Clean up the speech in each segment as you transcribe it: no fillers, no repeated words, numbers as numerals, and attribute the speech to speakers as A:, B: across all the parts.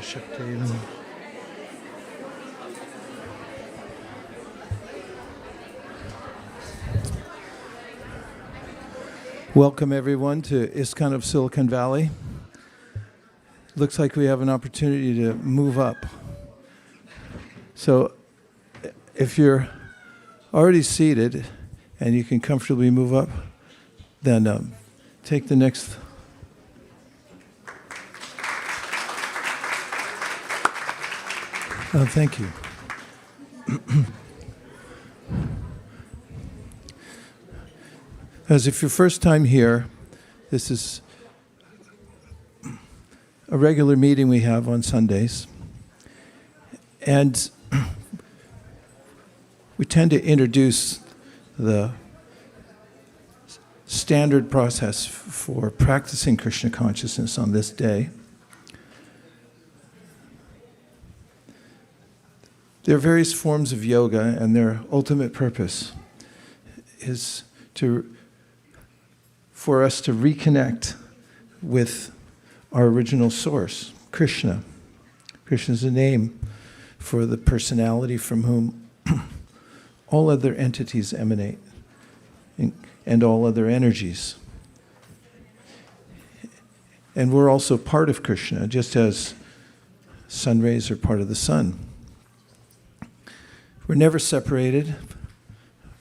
A: Shakti. Welcome everyone to ISKCON of Silicon Valley. Looks like we have an opportunity to move up. So if you're already seated and you can comfortably move up, then take the next. Thank you. As if your first time here, this is a regular meeting we have on Sundays. And we tend to introduce the standard process for practicing Krishna consciousness on this day. There are various forms of yoga, and their ultimate purpose is for us to reconnect with our original source, Krishna. Krishna is a name for the personality from whom all other entities emanate, and all other energies. And we're also part of Krishna, just as sun rays are part of the sun. We're never separated,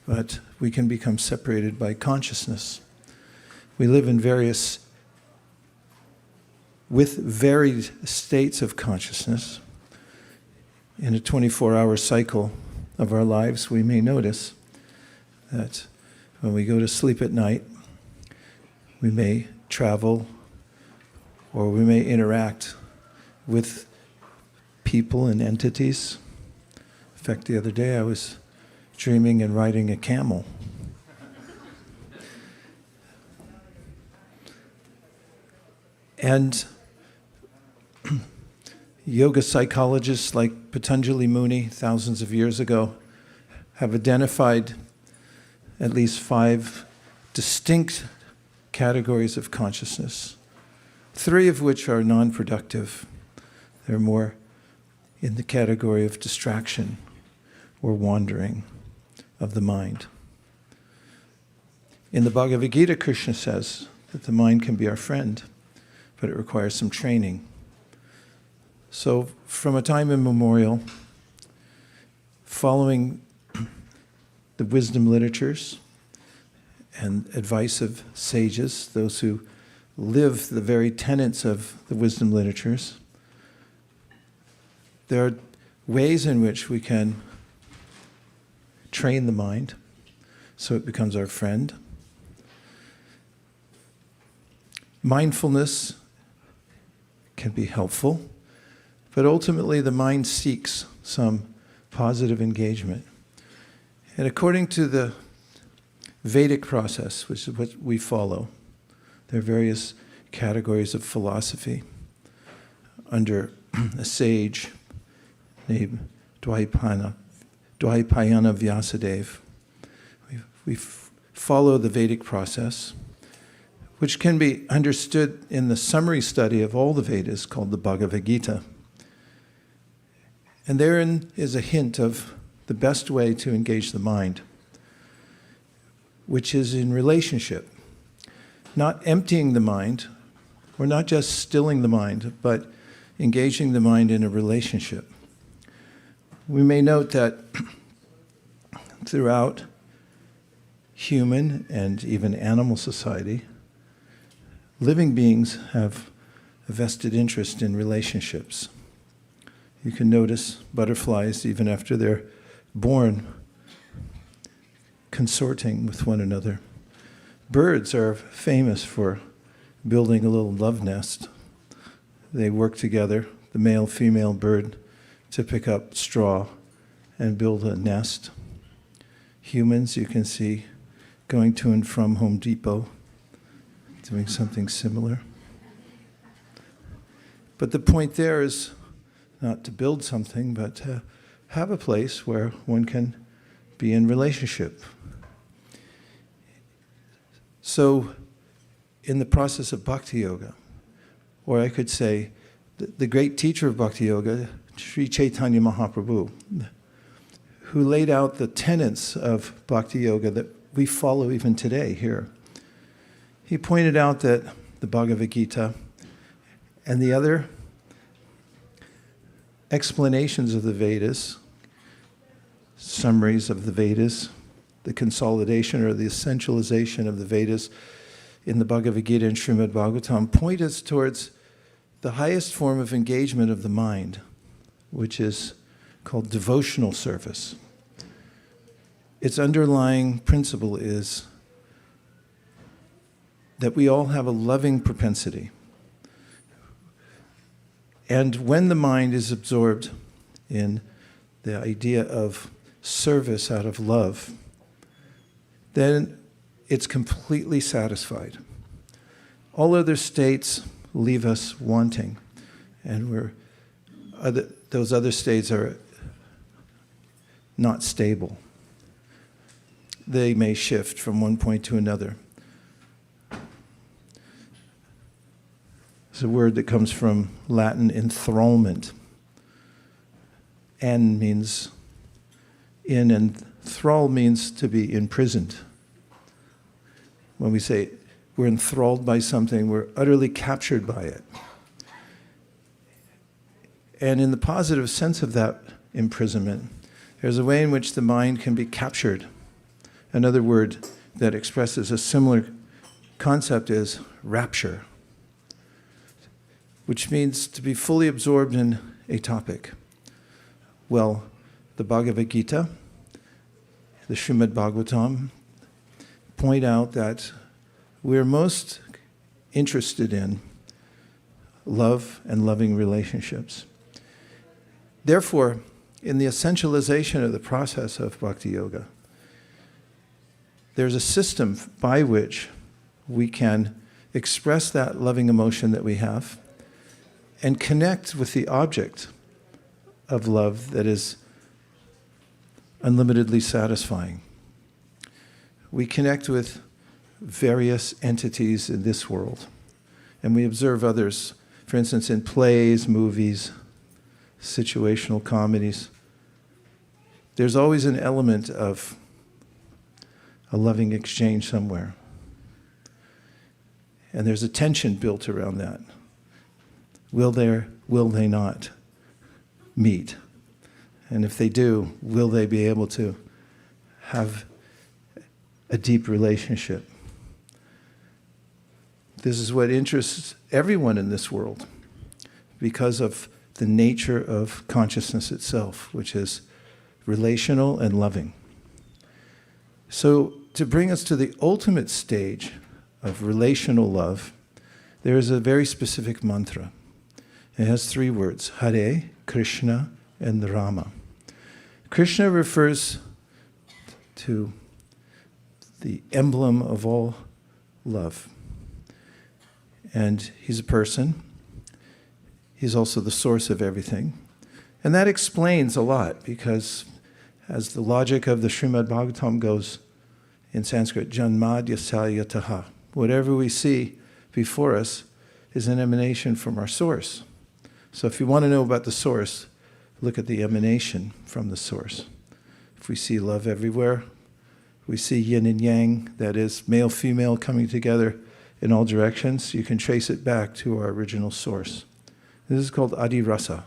A: but we can become separated by consciousness. We live in with varied states of consciousness. In a 24-hour cycle of our lives, we may notice that when we go to sleep at night, we may travel or we may interact with people and entities. In fact, the other day I was dreaming and riding a camel. And yoga psychologists like Patanjali Muni, thousands of years ago, have identified at least 5 distinct categories of consciousness, 3 of which are non-productive. They're more in the category of distraction or wandering of the mind. In the Bhagavad Gita, Krishna says that the mind can be our friend, but it requires some training. So from a time immemorial, following the wisdom literatures and advice of sages, those who live the very tenets of the wisdom literatures, there are ways in which we can train the mind so it becomes our friend. Mindfulness can be helpful, but ultimately the mind seeks some positive engagement. And according to the Vedic process, which is what we follow, there are various categories of philosophy under a sage named Dvaipayana Vyasadeva. We follow the Vedic process, which can be understood in the summary study of all the Vedas called the Bhagavad Gita. And therein is a hint of the best way to engage the mind, which is in relationship. Not emptying the mind, or not just stilling the mind, but engaging the mind in a relationship. We may note that throughout human and even animal society, living beings have a vested interest in relationships. You can notice butterflies, even after they're born, consorting with one another. Birds are famous for building a little love nest. They work together, the male-female bird, to pick up straw and build a nest. Humans, you can see, going to and from Home Depot, doing something similar. But the point there is not to build something, but to have a place where one can be in relationship. So, in the process of bhakti yoga, or I could say the great teacher of Bhakti Yoga, Sri Chaitanya Mahaprabhu, who laid out the tenets of Bhakti Yoga that we follow even today here. He pointed out that the Bhagavad Gita and the other explanations of the Vedas, summaries of the Vedas, the consolidation or the essentialization of the Vedas in the Bhagavad Gita and Srimad Bhagavatam point us towards the highest form of engagement of the mind, which is called devotional service. Its underlying principle is that we all have a loving propensity. And when the mind is absorbed in the idea of service out of love, then it's completely satisfied. All other states leave us wanting, and those other states are not stable. They may shift from one point to another. It's a word that comes from Latin enthrallment. En means in, and thrall means to be imprisoned. When we say we're enthralled by something, we're utterly captured by it. And in the positive sense of that imprisonment, there's a way in which the mind can be captured. Another word that expresses a similar concept is rapture, which means to be fully absorbed in a topic. Well, the Bhagavad Gita, the Srimad Bhagavatam, point out that we're most interested in love and loving relationships. Therefore, in the essentialization of the process of Bhakti Yoga, there's a system by which we can express that loving emotion that we have and connect with the object of love that is unlimitedly satisfying. We connect with various entities in this world, and we observe others, for instance, in plays, movies, situational comedies. There's always an element of a loving exchange somewhere. And there's a tension built around that. Will they not meet? And if they do, will they be able to have a deep relationship? This is what interests everyone in this world because of the nature of consciousness itself, which is relational and loving. So to bring us to the ultimate stage of relational love, there is a very specific mantra. It has 3 words, Hare, Krishna, and Rama. Krishna refers to the emblem of all love. And he's a person. He's also the source of everything. And that explains a lot because as the logic of the Srimad Bhagavatam goes in Sanskrit, Janmadya Salyataha, whatever we see before us is an emanation from our source. So if you want to know about the source, look at the emanation from the source. If we see love everywhere, we see yin and yang, that is male, female coming together in all directions, you can trace it back to our original source. This is called Adi Rasa,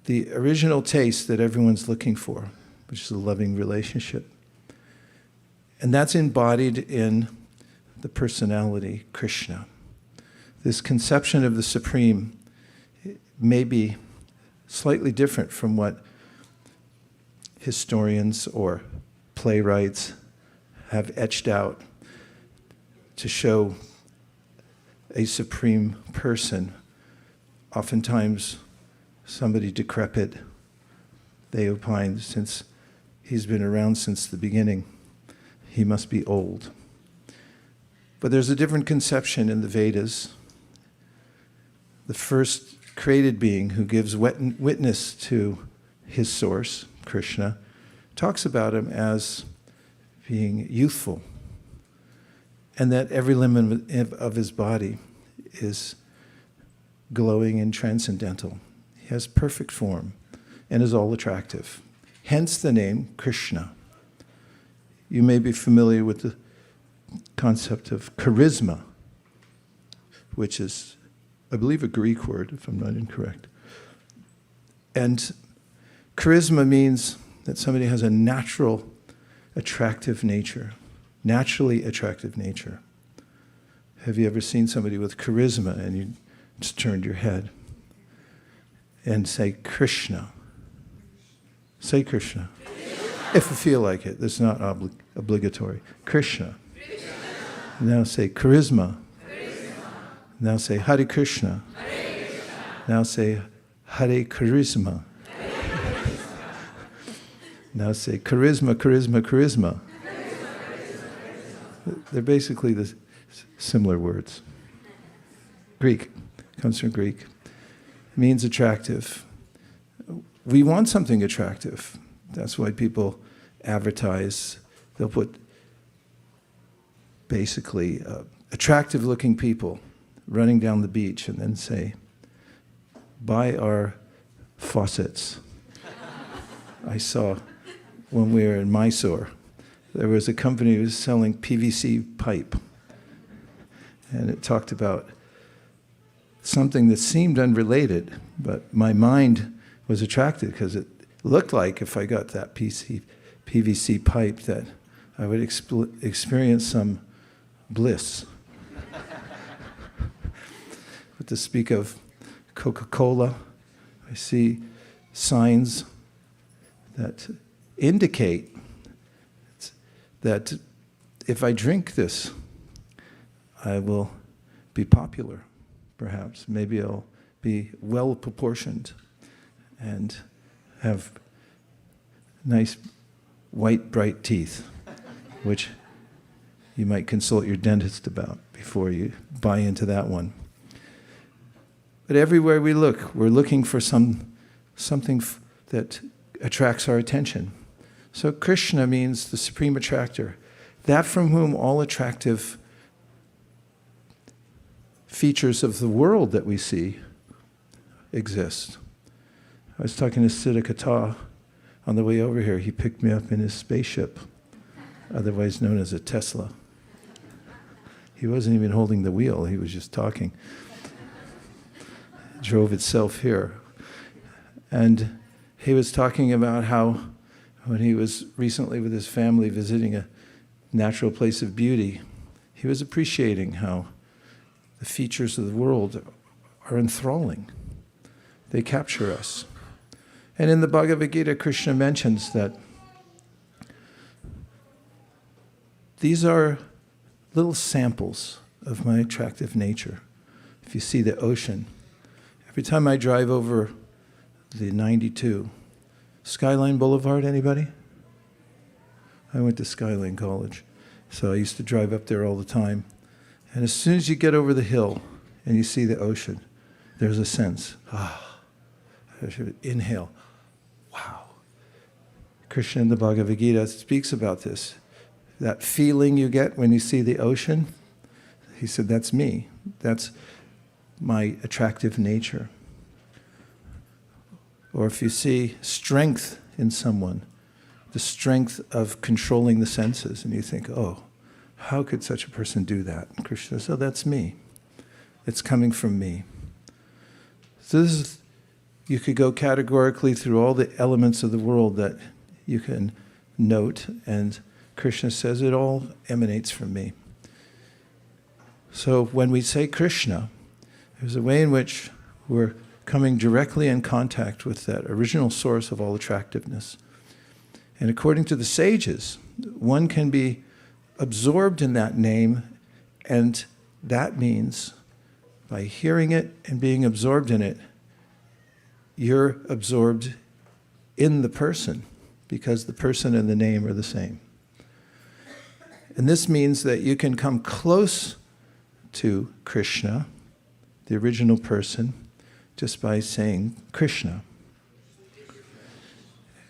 A: the original taste that everyone's looking for, which is a loving relationship. And that's embodied in the personality, Krishna. This conception of the Supreme may be slightly different from what historians or playwrights have etched out to show a supreme person, oftentimes somebody decrepit. They opine, since he's been around since the beginning, he must be old. But there's a different conception in the Vedas. The first created being who gives witness to his source, Krishna, talks about him as being youthful, and that every limb of his body is glowing and transcendental. He has perfect form and is all attractive. Hence the name Krishna. You may be familiar with the concept of charisma, which is, I believe, a Greek word, if I'm not incorrect. And charisma means that somebody has a natural, attractive nature, naturally attractive nature. Have you ever seen somebody with charisma and you just turned your head and say Krishna? Say Krishna. If you feel like it. It's not obligatory. Krishna. Now say charisma. Now say Hare Krishna. Now say Hare Charisma. Now say charisma, charisma, charisma. They're basically the similar words. Greek. Comes from Greek. It means attractive. We want something attractive. That's why people advertise. They'll put basically attractive-looking people running down the beach and then say, buy our faucets. I saw when we were in Mysore, there was a company who was selling PVC pipe. And it talked about something that seemed unrelated, but my mind was attracted because it looked like if I got that PVC pipe that I would experience some bliss. But to speak of Coca-Cola, I see signs that indicate that if I drink this, I will be popular, perhaps. Maybe I'll be well-proportioned and have nice, white, bright teeth, which you might consult your dentist about before you buy into that one. But everywhere we look, we're looking for something that attracts our attention. So Krishna means the supreme attractor, that from whom all attractive features of the world that we see exist. I was talking to Siddha Katha on the way over here. He picked me up in his spaceship, otherwise known as a Tesla. He wasn't even holding the wheel, he was just talking. It drove itself here. And he was talking about how when he was recently with his family visiting a natural place of beauty, he was appreciating how the features of the world are enthralling. They capture us. And in the Bhagavad Gita, Krishna mentions that these are little samples of my attractive nature. If you see the ocean, every time I drive over the 92, Skyline Boulevard, anybody? I went to Skyline College, so I used to drive up there all the time. And as soon as you get over the hill and you see the ocean, there's a sense, I should inhale, wow. Krishna in the Bhagavad Gita speaks about this. That feeling you get when you see the ocean, he said, that's me. That's my attractive nature. Or if you see strength in someone, the strength of controlling the senses, and you think, oh, how could such a person do that? And Krishna says, oh, that's me. It's coming from me. So this is, you could go categorically through all the elements of the world that you can note, and Krishna says it all emanates from me. So when we say Krishna, there's a way in which we're coming directly in contact with that original source of all attractiveness. And according to the sages, one can be absorbed in that name, and that means by hearing it and being absorbed in it, you're absorbed in the person, because the person and the name are the same. And this means that you can come close to Krishna, the original person, just by saying Krishna.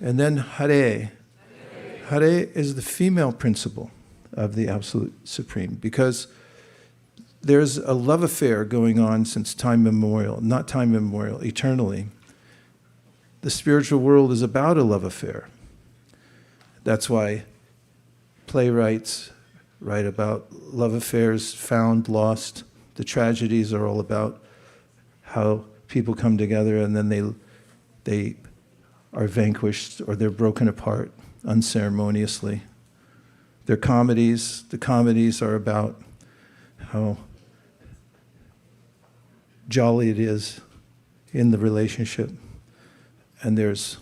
A: And then Hare. Hare is the female principle of the Absolute Supreme, because there's a love affair going on since time immemorial, not time immemorial, eternally. The spiritual world is about a love affair. That's why playwrights write about love affairs, found, lost. The tragedies are all about how people come together and then they are vanquished or they're broken apart unceremoniously. The comedies are about how jolly it is in the relationship. And there's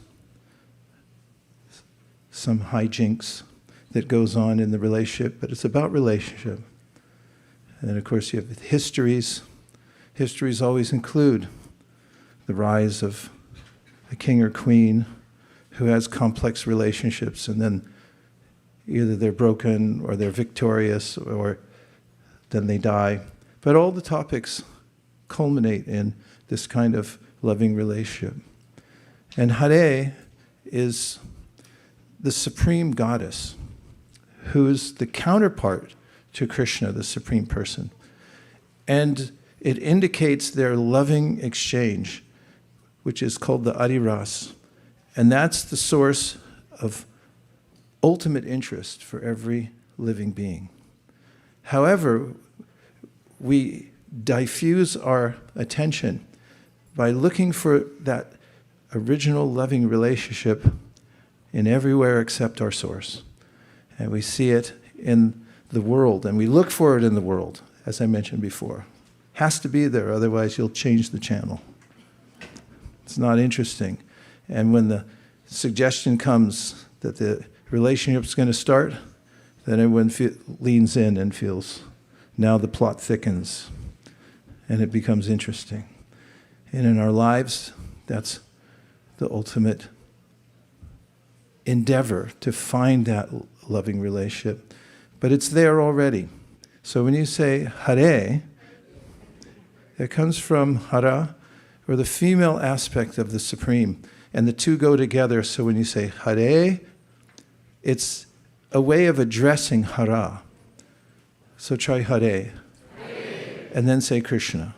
A: some hijinks that goes on in the relationship, but it's about relationship. And of course you have histories. Histories always include the rise of a king or queen who has complex relationships, and then either they're broken or they're victorious or then they die. But all the topics culminate in this kind of loving relationship. And Hare is the supreme goddess, who's the counterpart to Krishna, the supreme person. And it indicates their loving exchange, which is called the Adiras. And that's the source of ultimate interest for every living being. However, we diffuse our attention by looking for that original loving relationship in everywhere except our source. And we see it in the world, and we look for it in the world, as I mentioned before. Has to be there, otherwise you'll change the channel. It's not interesting. And when the suggestion comes that the relationship's going to start, then everyone leans in and feels, now the plot thickens, and it becomes interesting. And in our lives, that's the ultimate endeavor to find that loving relationship. But it's there already. So when you say Hare, it comes from Hara, or the female aspect of the Supreme. And the two go together. So when you say Hare, it's a way of addressing Hara. So try Hare. And then say Krishna.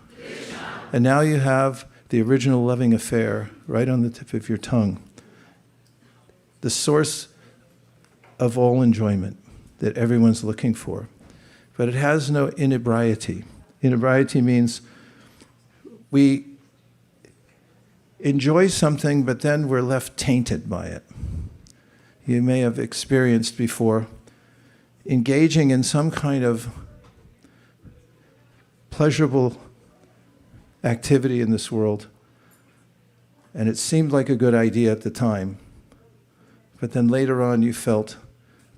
A: And now you have the original loving affair right on the tip of your tongue. The source of all enjoyment that everyone's looking for. But it has no inebriety. Inebriety means we enjoy something, but then we're left tainted by it. You may have experienced before engaging in some kind of pleasurable activity in this world, and it seemed like a good idea at the time, but then later on you felt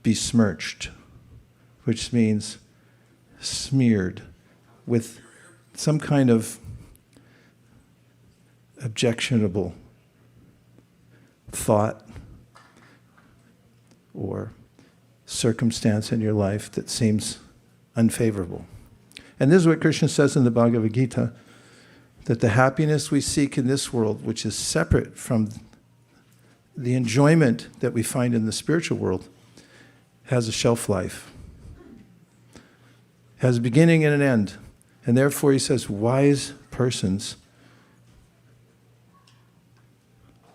A: besmirched, which means smeared with some kind of objectionable thought or circumstance in your life that seems unfavorable. And this is what Krishna says in the Bhagavad Gita, that the happiness we seek in this world, which is separate from the enjoyment that we find in the spiritual world, has a shelf life, has a beginning and an end. And therefore, he says, wise persons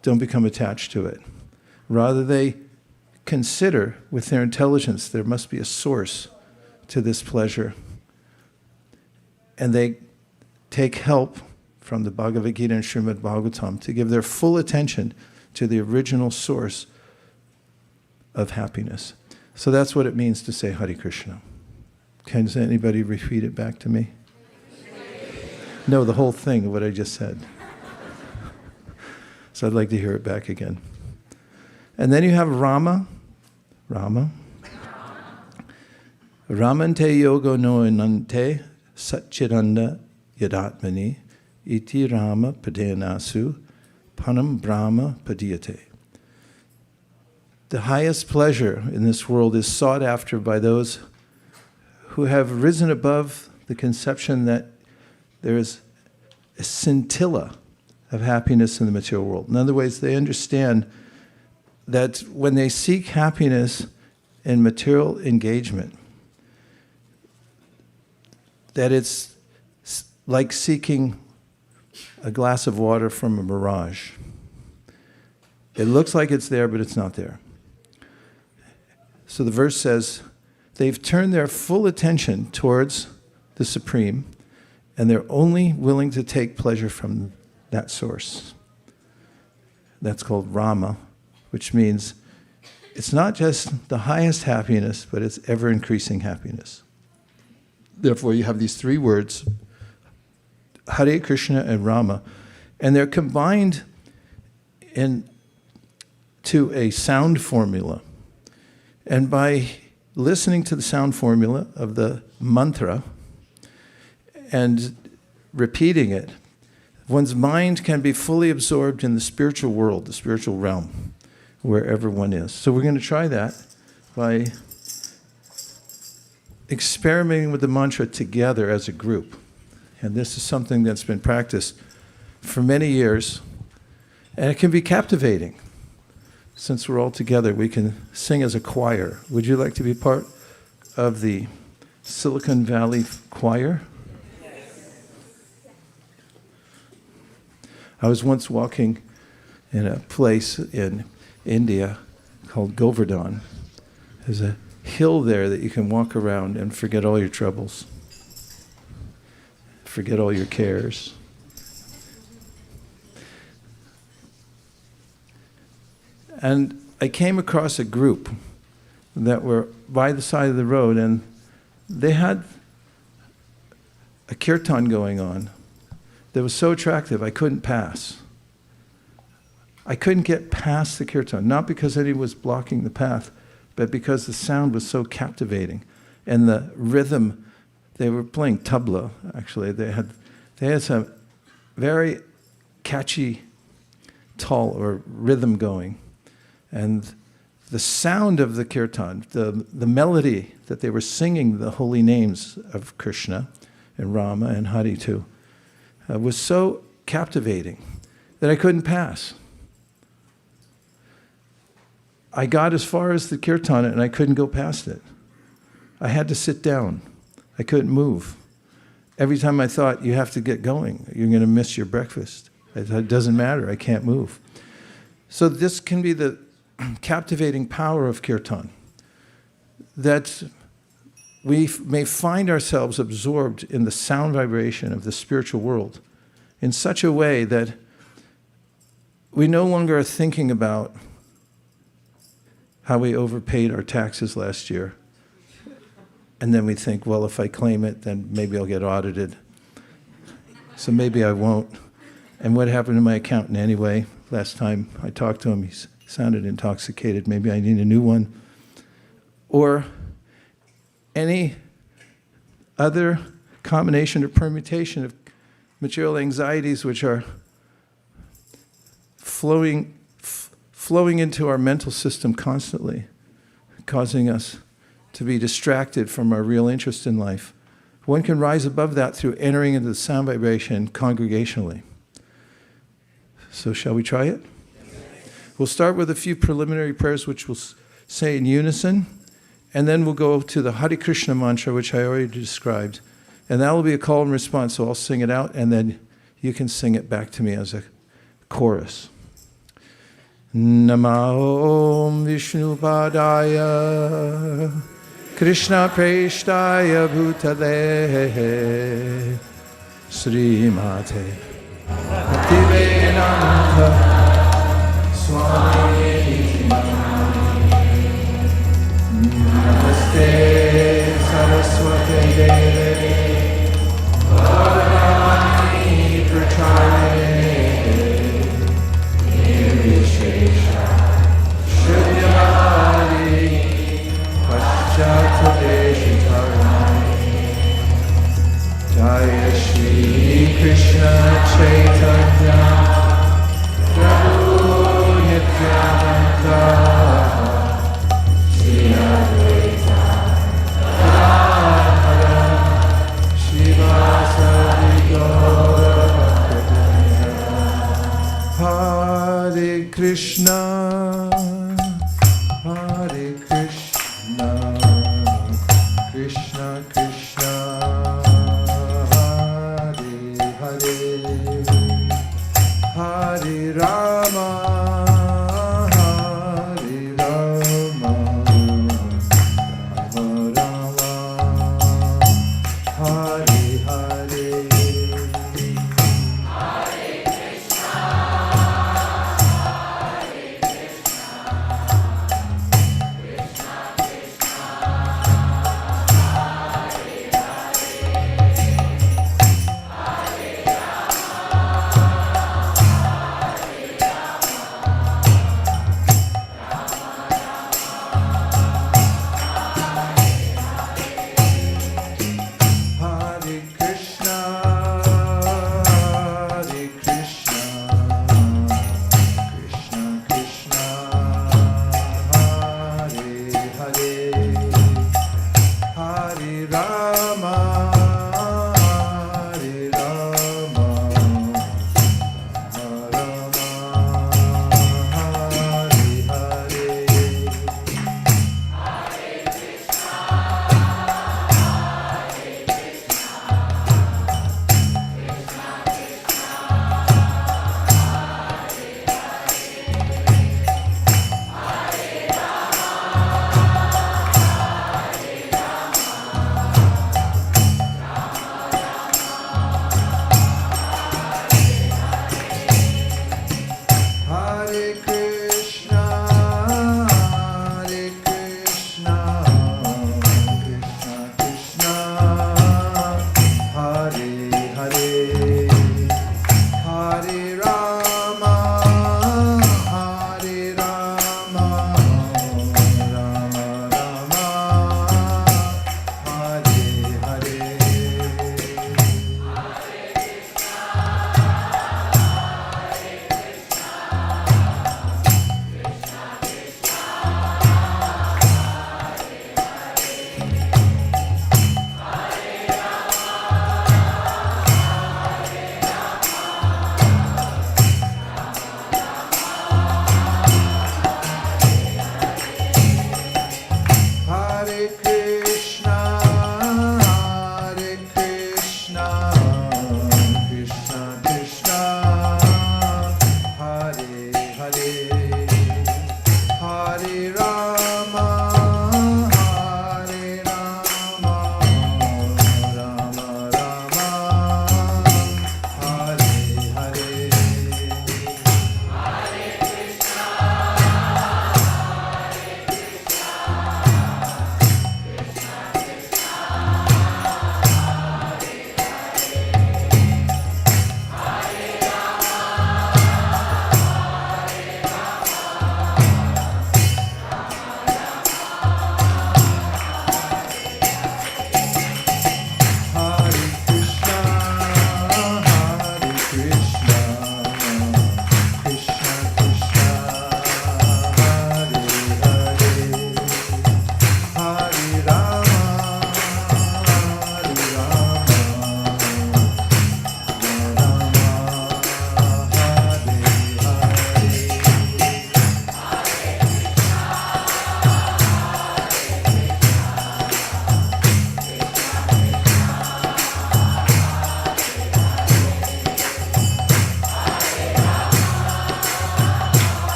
A: don't become attached to it. Rather, they consider with their intelligence there must be a source to this pleasure. And they take help from the Bhagavad Gita and Srimad Bhagavatam to give their full attention to the original source of happiness. So that's what it means to say Hare Krishna. Can anybody repeat it back to me? No, the whole thing of what I just said. So I'd like to hear it back again. And then you have Rama. Ramante yogo noenante satchiranda yadatmani iti Rama padenasu panam Brahma padiyate. The highest pleasure in this world is sought after by those who have risen above the conception that there is a scintilla of happiness in the material world. In other words, they understand that when they seek happiness in material engagement, that it's like seeking a glass of water from a mirage. It looks like it's there, but it's not there. So the verse says, they've turned their full attention towards the Supreme, and they're only willing to take pleasure from that source. That's called Rama, which means it's not just the highest happiness, but it's ever-increasing happiness. Therefore, you have these three words, Hare Krishna and Rama, and they're combined into a sound formula. And by listening to the sound formula of the mantra and repeating it, one's mind can be fully absorbed in the spiritual world, the spiritual realm, wherever one is. So we're going to try that by experimenting with the mantra together as a group. And this is something that's been practiced for many years, and it can be captivating. Since we're all together, we can sing as a choir. Would you like to be part of the Silicon Valley choir? I was once walking in a place in India called Govardhan. There's a hill there that you can walk around and forget all your troubles, forget all your cares. And I came across a group that were by the side of the road, and they had a kirtan going on that was so attractive I couldn't pass. I couldn't get past the kirtan, not because anyone was blocking the path, but because the sound was so captivating. And the rhythm, they were playing tabla, actually. They had some very catchy tal or rhythm going. And the sound of the kirtan, the melody that they were singing the holy names of Krishna and Rama and Hari too, was so captivating that I couldn't pass. I got as far as the kirtan and I couldn't go past it. I had to sit down. I couldn't move. Every time I thought, you have to get going, you're going to miss your breakfast. It doesn't matter, I can't move. So this can be the captivating power of kirtan, that we may find ourselves absorbed in the sound vibration of the spiritual world in such a way that we no longer are thinking about how we overpaid our taxes last year. And then we think, well, if I claim it, then maybe I'll get audited. So maybe I won't. And what happened to my accountant anyway? Last time I talked to him, he sounded intoxicated. Maybe I need a new one. Or any other combination or permutation of material anxieties which are flowing into our mental system constantly, causing us to be distracted from our real interest in life. One can rise above that through entering into the sound vibration congregationally. So shall we try it? We'll start with a few preliminary prayers which we'll say in unison, and then we'll go to the Hare Krishna mantra, which I already described. And that will be a call and response, so I'll sing it out, and then you can sing it back to me as a chorus. Namo Vishnu Padaya Krishna Preshtaya Bhutale Srimate Bhaktivedanta Swami Namaste Saraswati Deve Bhagavani Pracharine Nirvishesha Shunyavadi Paschatadeshitarani Jaya Shri Krishna Chaitanya Prabhu Nityananda Shri Advaita Gadadhara Shivasadi Gaura Hare Krishna, Hare Krishna, Krishna Krishna,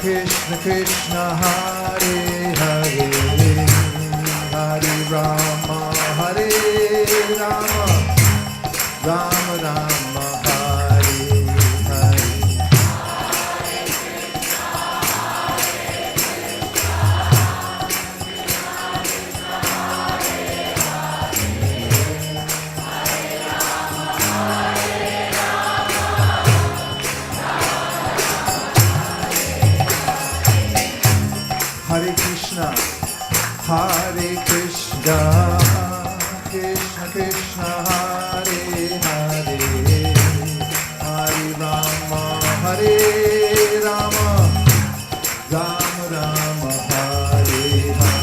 A: Krishna Krishna Hare Hare Hare Rama Hare Rama Rama Rama Hare Hare Hare Krishna, Krishna Krishna, Hare Hare, Hare Rama, Hare Rama, Rama Rama, Hare Hare.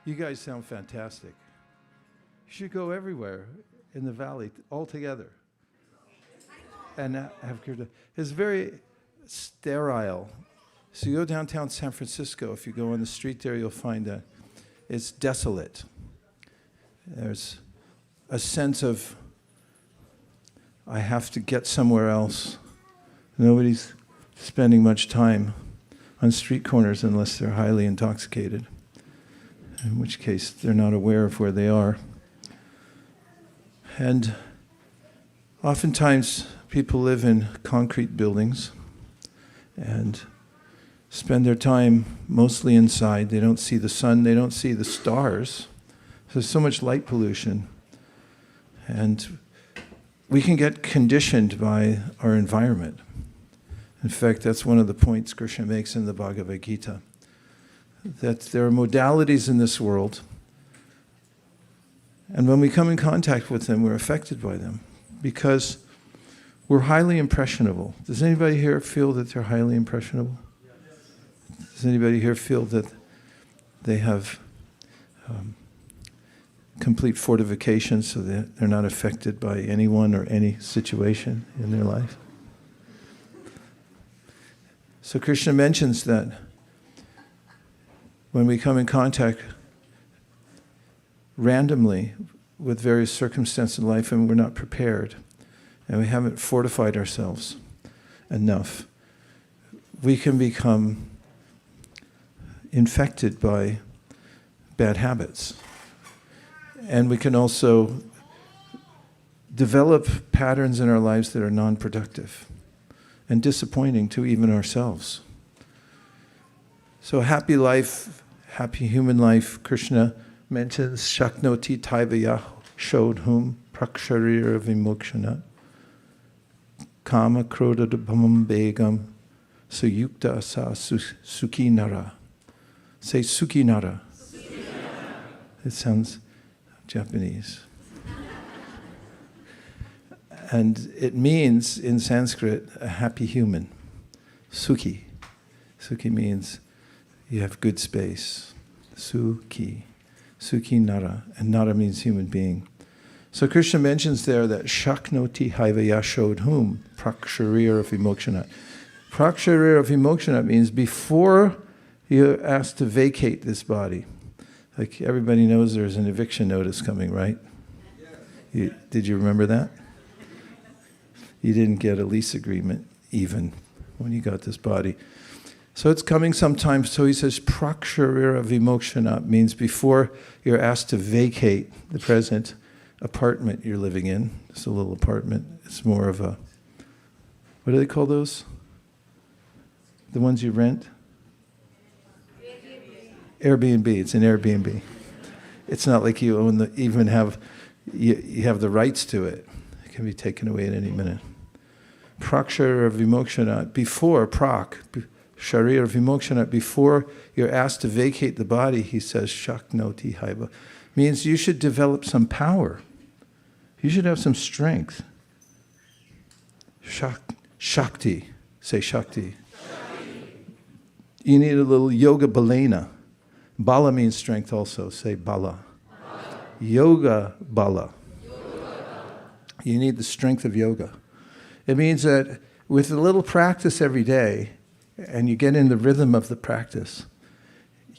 A: You guys sound fantastic. You should go everywhere in the valley all together. And have Kirtan. It's very sterile. So you go downtown San Francisco, if you go on the street there, you'll find that it's desolate. There's a sense of, I have to get somewhere else. Nobody's spending much time on street corners unless they're highly intoxicated, in which case they're not aware of where they are. And oftentimes people live in concrete buildings and spend their time mostly inside. They don't see the sun, they don't see the stars. There's so much light pollution. And we can get conditioned by our environment. In fact, that's one of the points Krishna makes in the Bhagavad Gita, that there are modalities in this world, and when we come in contact with them, we're affected by them because we're highly impressionable. Does anybody here feel that they're highly impressionable? Does anybody here feel that they have complete fortification so that they're not affected by anyone or any situation in their life? So Krishna mentions that when we come in contact randomly with various circumstances in life and we're not prepared and we haven't fortified ourselves enough, we can become infected by bad habits. And we can also develop patterns in our lives that are non-productive and disappointing to even ourselves. So happy life, happy human life, Krishna mentions Shaknoti Taivaya Shodhum Praksharira Vimokshana Kama Krodha Bhamam Begam Suyukta sa suki nara. Say suki nara. It sounds Japanese. And it means, in Sanskrit, a happy human. Sukhi. Sukhi means you have good space. Sukhi. Sukhi nara. And nara means human being. So Krishna mentions there that Shaknoti haivaya shodhum praksharir vimokshanat. Praksharir vimokshanat means before you're asked to vacate this body. Like everybody knows there's an eviction notice coming, right? Did you remember that? You didn't get a lease agreement even when you got this body. So it's coming sometime. So he says, praksharira vimokshana means before you're asked to vacate the present apartment you're living in. It's a little apartment. It's more of a, what do they call those? The ones you rent? Airbnb. It's an Airbnb. It's not like you own even have, you have the rights to it. It can be taken away at any minute. Prakshara vimokshana, before sharira vimokshana, before you're asked to vacate the body, he says, shaknoti haiva, means you should develop some power. You should have some strength. Shakti. Say Shakti. You need a little yoga balena. Bala means strength also. Say bala. Yoga bala. You need the strength of yoga. It means that with a little practice every day, and you get in the rhythm of the practice,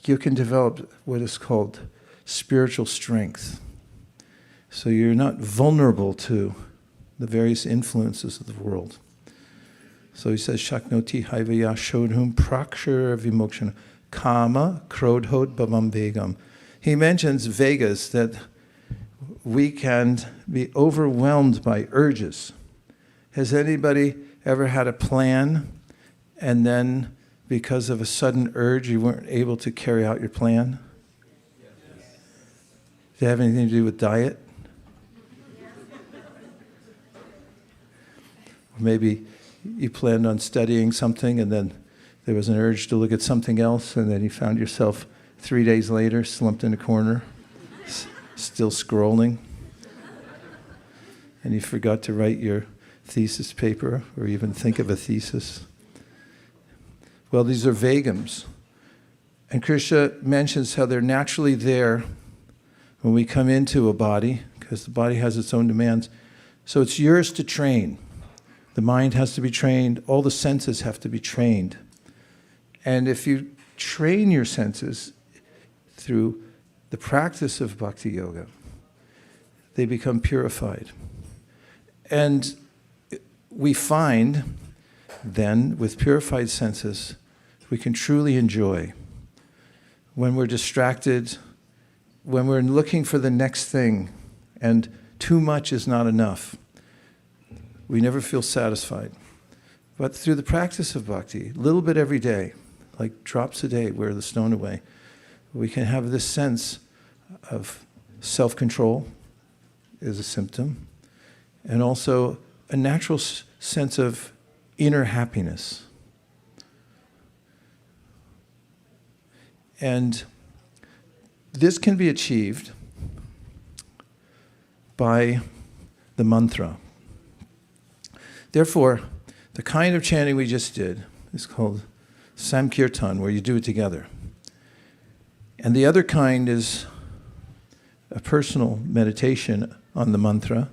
A: you can develop what is called spiritual strength. So you're not vulnerable to the various influences of the world. So he says, Shaknoti haivaya shodhum prakshara vimokshana kama krodhod bhavam vegam. He mentions Vegas, that we can be overwhelmed by urges. Has anybody ever had a plan and then because of a sudden urge you weren't able to carry out your plan? Yes. Does it have anything to do with diet? Or maybe you planned on studying something and then there was an urge to look at something else and then you found yourself 3 days later slumped in a corner, still scrolling, and you forgot to write your thesis paper or even think of a thesis. Well, these are vagams. And Krishna mentions how they're naturally there when we come into a body, because the body has its own demands. So it's yours to train. The mind has to be trained. All the senses have to be trained. And if you train your senses through the practice of bhakti yoga, they become purified. And we find then, with purified senses, we can truly enjoy. When we're distracted, when we're looking for the next thing, and too much is not enough, we never feel satisfied. But through the practice of bhakti, a little bit every day, like drops a day wear the stone away, we can have this sense of self-control is a symptom, and also a natural sense of inner happiness. And this can be achieved by the mantra. Therefore, the kind of chanting we just did is called Samkirtan, where you do it together. And the other kind is a personal meditation on the mantra.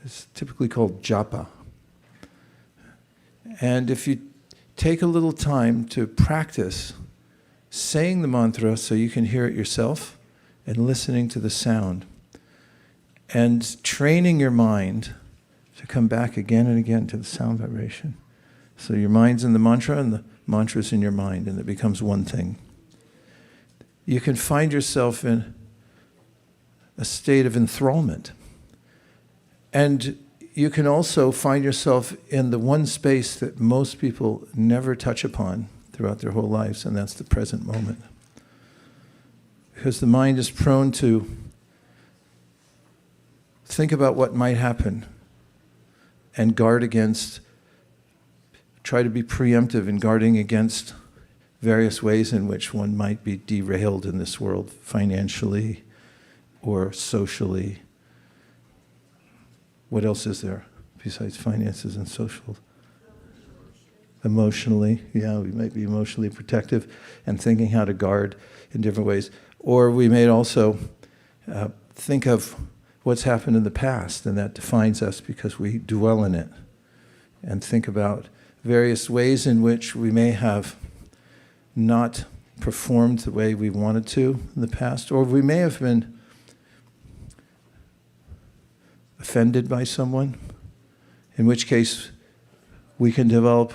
A: It's typically called japa. And if you take a little time to practice saying the mantra so you can hear it yourself and listening to the sound and training your mind to come back again and again to the sound vibration. So your mind's in the mantra and the mantra's in your mind, and it becomes one thing. You can find yourself in a state of enthrallment. And you can also find yourself in the one space that most people never touch upon throughout their whole lives, and that's the present moment. Because the mind is prone to think about what might happen and guard against try to be preemptive in guarding against various ways in which one might be derailed in this world, financially or socially. What else is there besides finances and social? Emotionally, yeah, we might be emotionally protective and thinking how to guard in different ways. Or we may also think of what's happened in the past, and that defines us because we dwell in it, and think about various ways in which we may have not performed the way we wanted to in the past, or we may have been offended by someone, in which case we can develop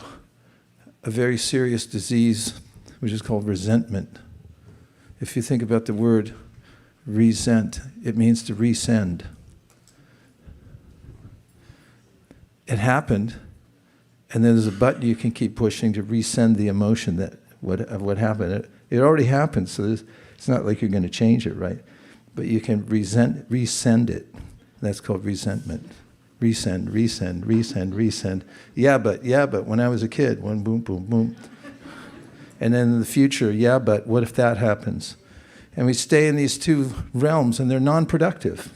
A: a very serious disease, which is called resentment. If you think about the word resent, it means to resend. It happened, and then there's a button you can keep pushing to resend the emotion of what happened. It already happened, so it's not like you're going to change it, right? But you can resend it. That's called resentment. Resend. Yeah, but when I was a kid, one boom, boom, boom. And then in the future, yeah, but what if that happens? And we stay in these two realms, and they're non-productive.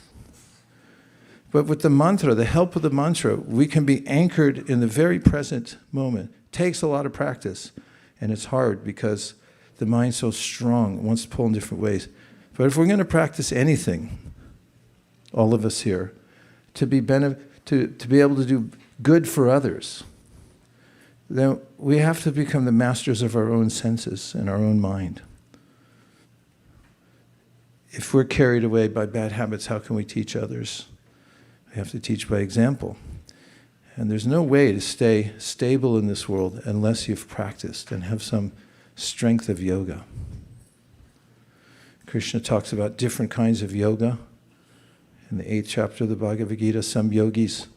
A: But with the mantra, the help of the mantra, we can be anchored in the very present moment. It takes a lot of practice, and it's hard because the mind's so strong, it wants to pull in different ways. But if we're going to practice anything, all of us here, to be able to do good for others, then we have to become the masters of our own senses and our own mind. If we're carried away by bad habits, how can we teach others? We have to teach by example. And there's no way to stay stable in this world unless you've practiced and have some strength of yoga. Krishna talks about different kinds of yoga. In the 8th chapter of the Bhagavad Gita, some yogis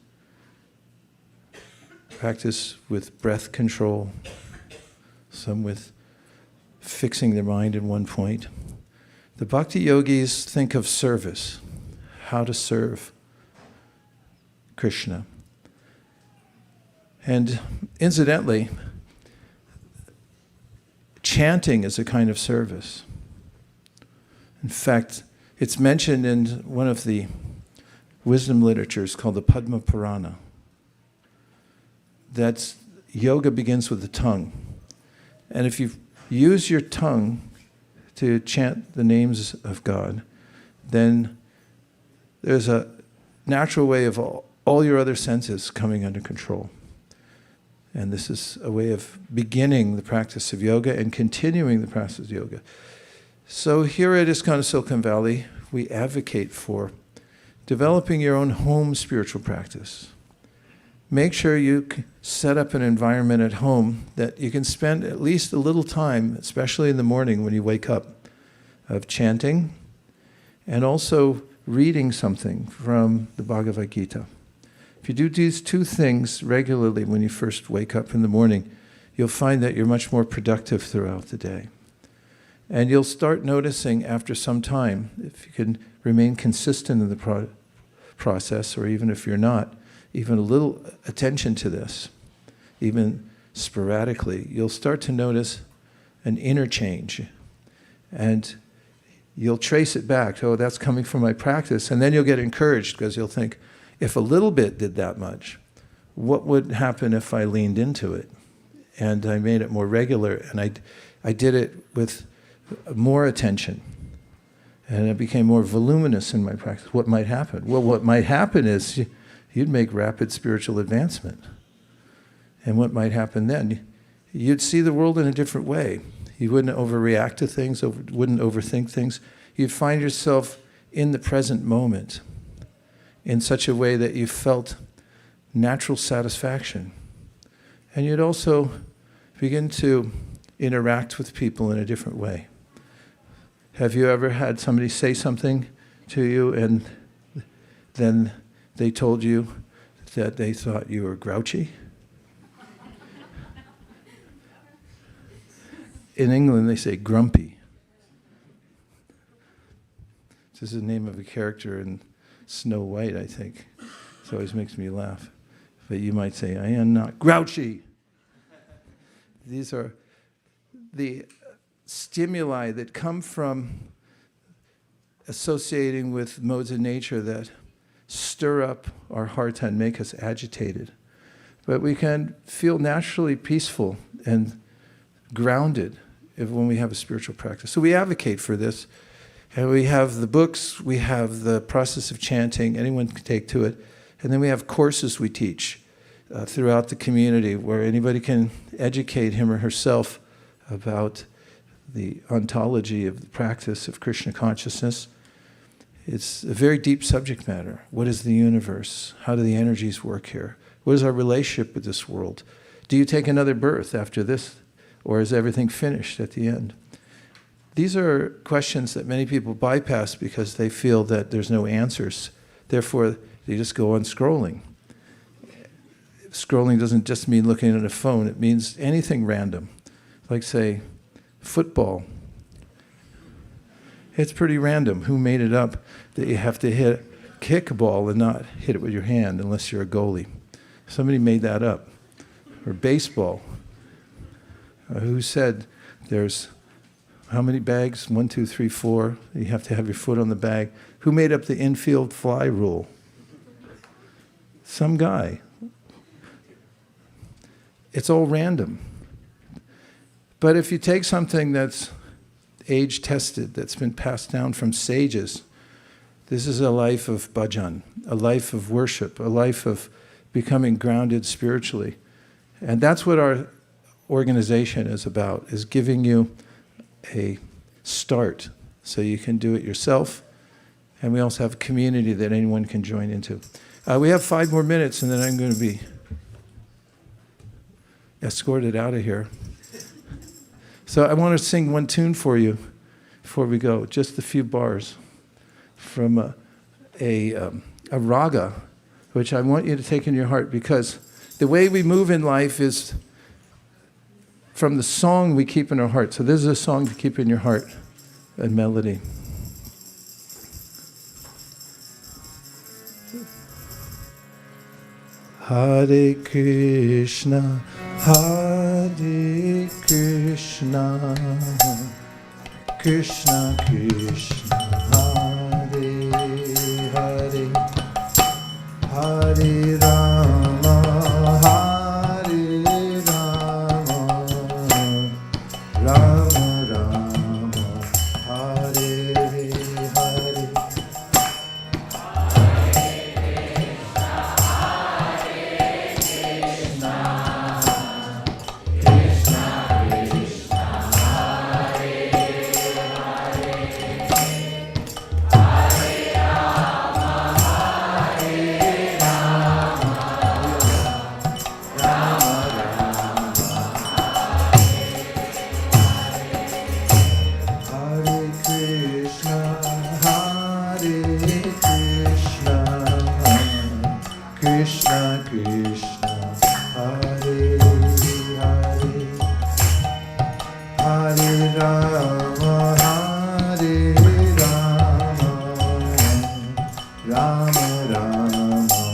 A: practice with breath control, some with fixing their mind in one point. The bhakti yogis think of service, how to serve Krishna. And incidentally, chanting is a kind of service. In fact, it's mentioned in one of the wisdom literatures called the Padma Purana that yoga begins with the tongue. And if you use your tongue to chant the names of God, then there's a natural way of all your other senses coming under control. And this is a way of beginning the practice of yoga and continuing the practice of yoga. So here at ISKCON Silicon Valley, we advocate for developing your own home spiritual practice. Make sure you set up an environment at home that you can spend at least a little time, especially in the morning when you wake up, of chanting and also reading something from the Bhagavad Gita. If you do these two things regularly when you first wake up in the morning, you'll find that you're much more productive throughout the day. And you'll start noticing after some time, if you can remain consistent in the process, or even if you're not, even a little attention to this, even sporadically, you'll start to notice an inner change. And you'll trace it back. Oh, that's coming from my practice. And then you'll get encouraged because you'll think, if a little bit did that much, what would happen if I leaned into it? And I made it more regular, and I did it with more attention. And it became more voluminous in my practice. What might happen? Well, what might happen is you'd make rapid spiritual advancement. And what might happen then? You'd see the world in a different way. You wouldn't overreact to things, wouldn't overthink things. You'd find yourself in the present moment in such a way that you felt natural satisfaction. And you'd also begin to interact with people in a different way. Have you ever had somebody say something to you and then they told you that they thought you were grouchy? In England, they say grumpy. This is the name of a character in Snow White, I think. It always makes me laugh. But you might say, I am not grouchy. These are the stimuli that come from associating with modes of nature that stir up our heart and make us agitated. But we can feel naturally peaceful and grounded when we have a spiritual practice. So we advocate for this. And we have the books, we have the process of chanting, anyone can take to it. And then we have courses we teach throughout the community where anybody can educate him or herself about the ontology of the practice of Krishna consciousness. It's a very deep subject matter. What is the universe? How do the energies work here? What is our relationship with this world? Do you take another birth after this? Or is everything finished at the end? These are questions that many people bypass because they feel that there's no answers. Therefore, they just go on scrolling. Scrolling doesn't just mean looking at a phone. It means anything random. Like, say, football. It's pretty random. Who made it up that you have to kick a ball and not hit it with your hand unless you're a goalie? Somebody made that up. Or baseball. Who said there's how many bags? 1, 2, 3, 4. You have to have your foot on the bag. Who made up the infield fly rule? Some guy. It's all random. But if you take something that's age-tested, that's been passed down from sages, this is a life of bhajan, a life of worship, a life of becoming grounded spiritually. And that's what our organization is about, is giving you a start so you can do it yourself. And we also have a community that anyone can join into. We have 5 more minutes and then I'm going to be escorted out of here. So I want to sing one tune for you before we go, just a few bars from a raga, which I want you to take in your heart, because the way we move in life is from the song we keep in our heart. So this is a song to keep in your heart, a melody. Hare Krishna, Hare Krishna, Krishna Krishna, Hare Hare, Hare Rama, Hare Rama, Rama Rama, Hare Hare. Krishna Krishna, Hare Hare, Hare Rama, Hare Rama, Rama Rama, Hare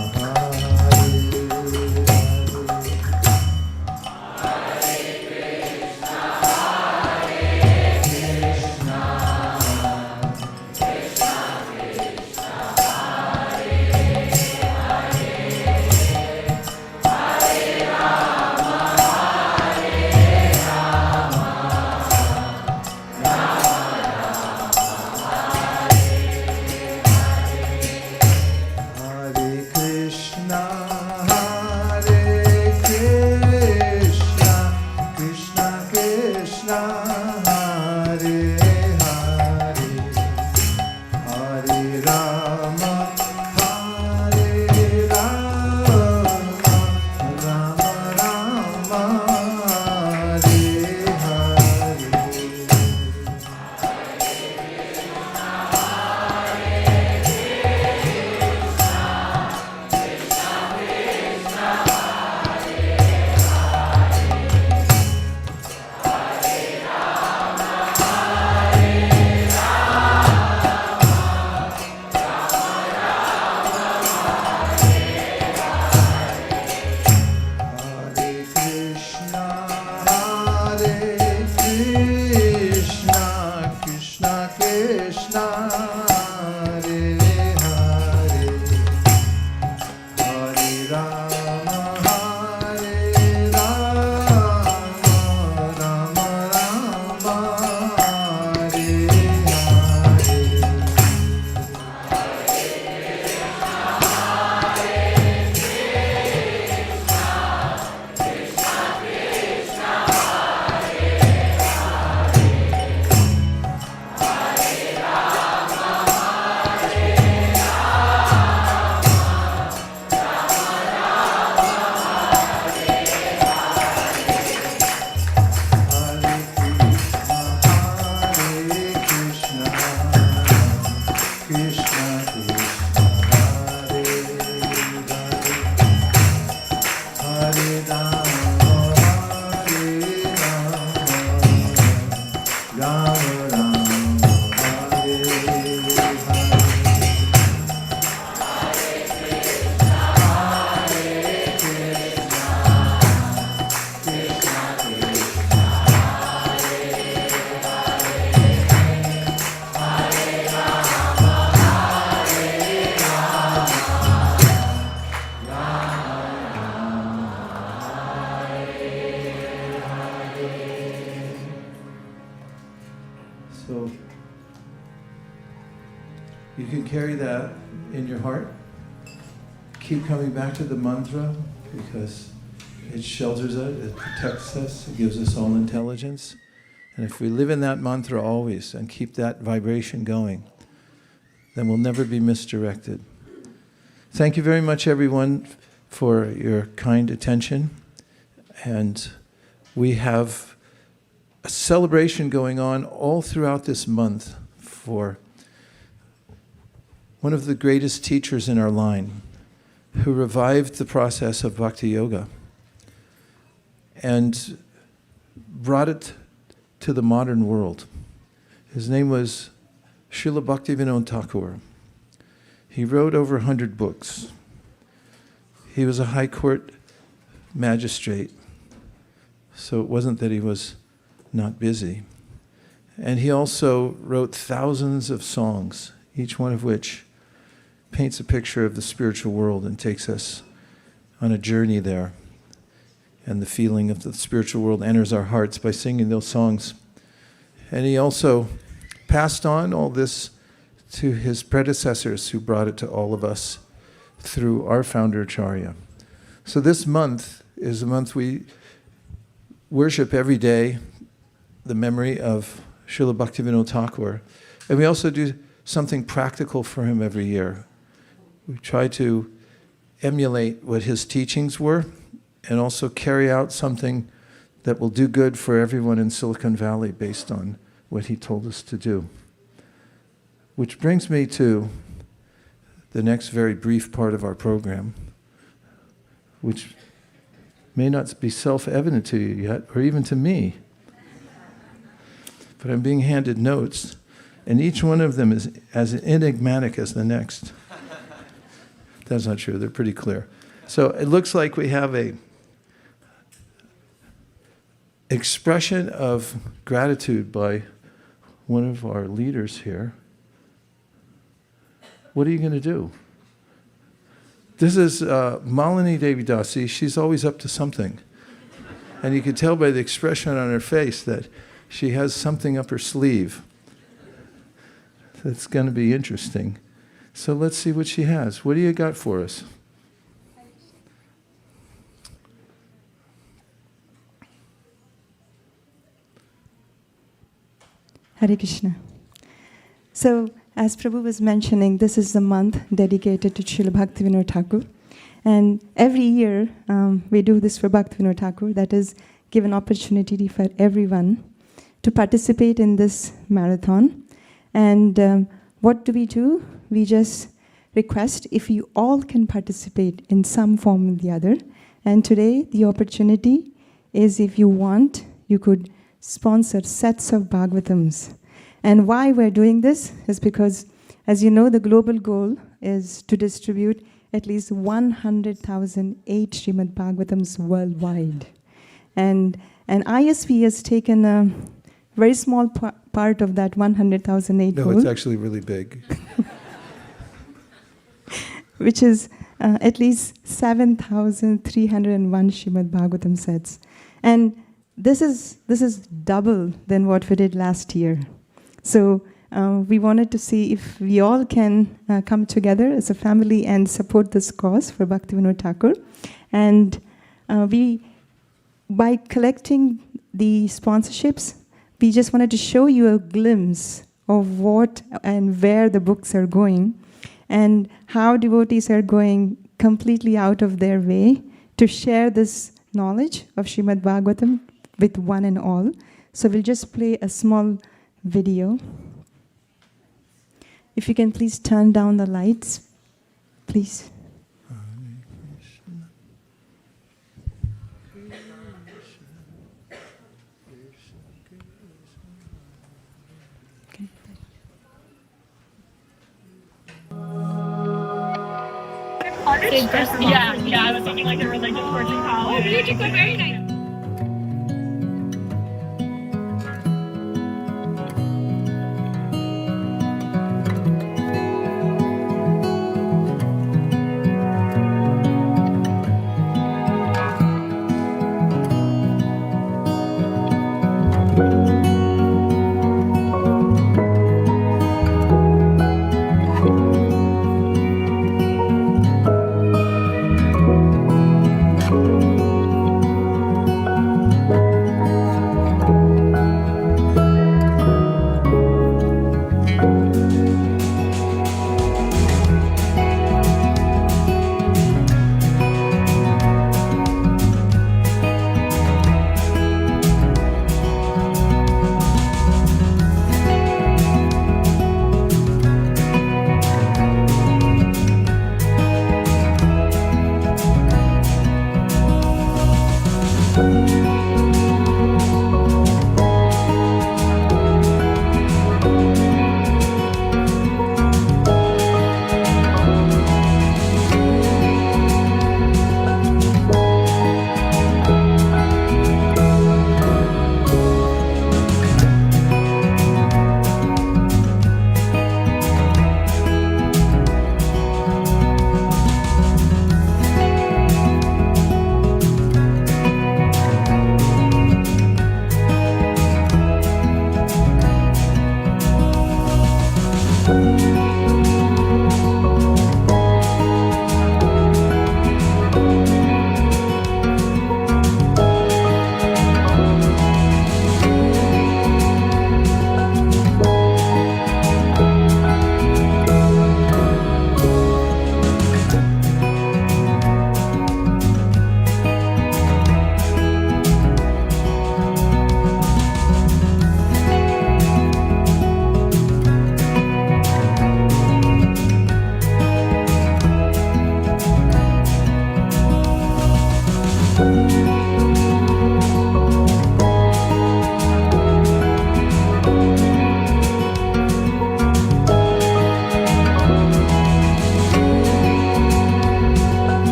A: Krishna, Hare Hare, Hare Rama, Hare Rama, Rama Rama, Hare So you can carry that in your heart. Keep coming back to the mantra because it shelters us, it protects us, it gives us all intelligence. And if we live in that mantra always and keep that vibration going, then we'll never be misdirected. Thank you very much, everyone, for your kind attention. And we have a celebration going on all throughout this month for one of the greatest teachers in our line who revived the process of Bhakti Yoga and brought it to the modern world. His name was Srila Bhaktivinoda Thakur. He wrote over 100 books. He was a high court magistrate, so it wasn't that he was not busy. And he also wrote thousands of songs, each one of which paints a picture of the spiritual world and takes us on a journey there. And the feeling of the spiritual world enters our hearts by singing those songs. And he also passed on all this to his predecessors who brought it to all of us through our founder Acharya. So this month is a month we worship every day the memory of Srila Bhaktivinoda Thakur. And we also do something practical for him every year. We try to emulate what his teachings were and also carry out something that will do good for everyone in Silicon Valley based on what he told us to do. Which brings me to the next very brief part of our program, which may not be self-evident to you yet, or even to me. But I'm being handed notes, and each one of them is as enigmatic as the next. That's not true, they're pretty clear. So it looks like we have a expression of gratitude by one of our leaders here. What are you going to do? This is Malini Devi Dasi. She's always up to something. And you can tell by the expression on her face that she has something up her sleeve that's going to be interesting. So let's see what she has. What do you got for us?
B: Hare Krishna. So, as Prabhu was mentioning, this is the month dedicated to Srila Bhaktivinoda Thakur. And every year, we do this for Bhaktivinoda Thakur. That is, give an opportunity for everyone to participate in this marathon. And what do? We just request if you all can participate in some form or the other. And today, the opportunity is if you want, you could sponsor sets of Bhagavatams. And why we're doing this is because, as you know, the global goal is to distribute at least 100,008 Srimad Bhagavatams worldwide. And ISV has taken a very small part of that 100,008
A: No,
B: goal.
A: it's actually really big.
B: Which is at least 7,301 Srimad Bhagavatam sets. And this is double than what we did last year. So we wanted to see if we all can come together as a family and support this cause for Bhaktivinoda Thakur. And by collecting the sponsorships, we just wanted to show you a glimpse of what and where the books are going, and how devotees are going completely out of their way to share this knowledge of Srimad Bhagavatam with one and all. So we'll just play a small video. If you can please turn down the lights, please.
C: Yeah, I was thinking like a religious course in college. Oh, beautiful, very nice.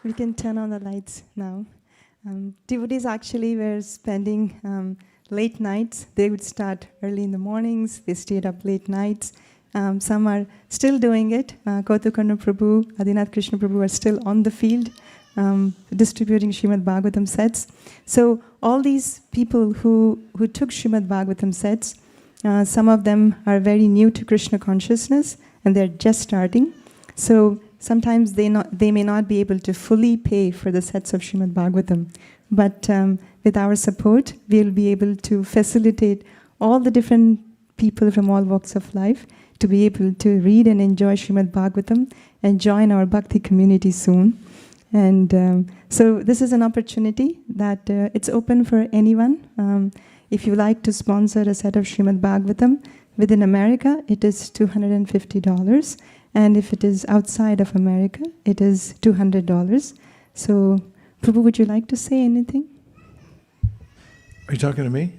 B: We can turn on the lights now. Devotees actually were spending late nights. They would start early in the mornings. They stayed up late nights. Some are still doing it. Kautukarna Prabhu, Adinath Krishna Prabhu are still on the field distributing Srimad Bhagavatam sets. So all these people who took Srimad Bhagavatam sets, some of them are very new to Krishna consciousness and they're just starting. So sometimes they may not be able to fully pay for the sets of Srimad Bhagavatam. But with our support, we'll be able to facilitate all the different people from all walks of life to be able to read and enjoy Srimad Bhagavatam and join our Bhakti community soon. And so this is an opportunity that it's open for anyone. If you like to sponsor a set of Srimad Bhagavatam within America, it is $250. And if it is outside of America, it is $200. So, Prabhu, would you like to say anything?
A: Are you talking to me?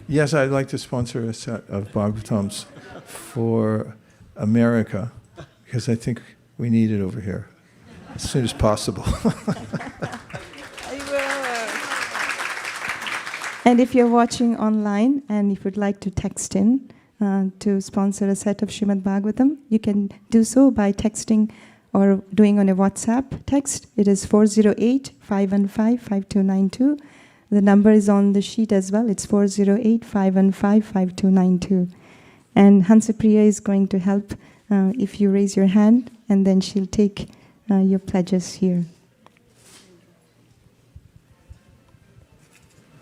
A: Yes, I'd like to sponsor a set of Bhagavatams for America because I think we need it over here as soon as possible.
B: And if you're watching online and if you'd like to text in to sponsor a set of Srimad Bhagavatam, you can do so by texting or doing on a WhatsApp text. It is 408-515-5292. The number is on the sheet as well. It's 408-515-5292. And Hansapriya is going to help if you raise your hand, and then she'll take your pledges here.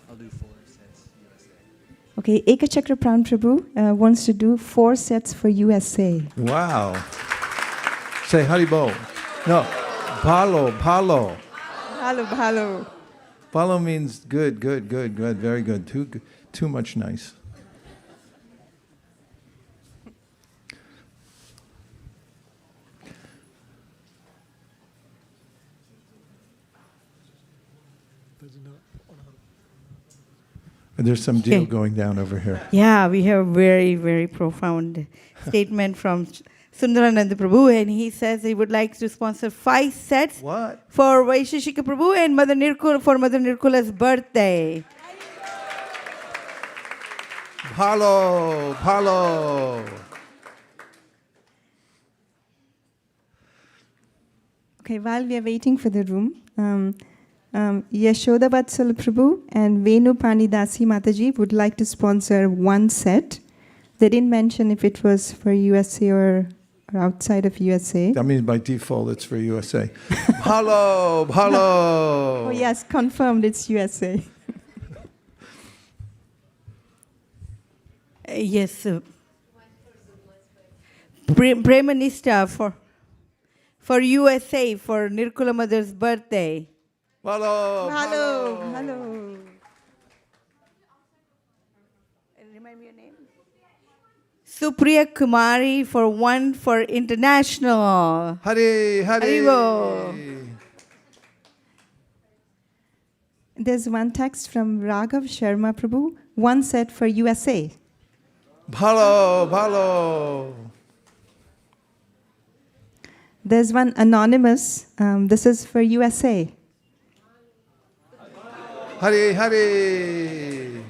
D: I'll do 4 sets USA.
B: Okay, Ekachakra Pran Prabhu wants to do 4 sets for USA.
A: Wow. Say Haribo. No, Bhalo, Bhalo.
B: Hello, hello.
A: Bhalo means good, good, good, good, very good. Too much nice. There's some deal going down over here.
E: Yeah, we have a very, very profound statement from Sundarananda Prabhu, and he says he would like to sponsor 5 sets
A: What?
E: for Vaisesika Prabhu and Mother Nirkula's birthday.
A: Bhalo, Bhalo.
B: Okay, while we are waiting for the room, Yashoda Vatsala Prabhu and Venu Dasi Mataji would like to sponsor 1 set. They didn't mention if it was for USA or outside of USA.
A: That means by default it's for USA. Bhalo, Bhalo.
B: Oh yes, confirmed it's USA.
E: Yes, Premanista for USA for Nirkula Mother's birthday.
A: Bhalo,
B: Hello, hello.
E: Remind me your name. Supriya Kumari for 1 for international.
A: Hari, Hari.
E: Haribo.
B: There's one text from Raghav Sharma Prabhu, 1 set for USA.
A: Bhalo, Bhalo.
B: There's one anonymous, this is for USA.
A: Hari, Hari.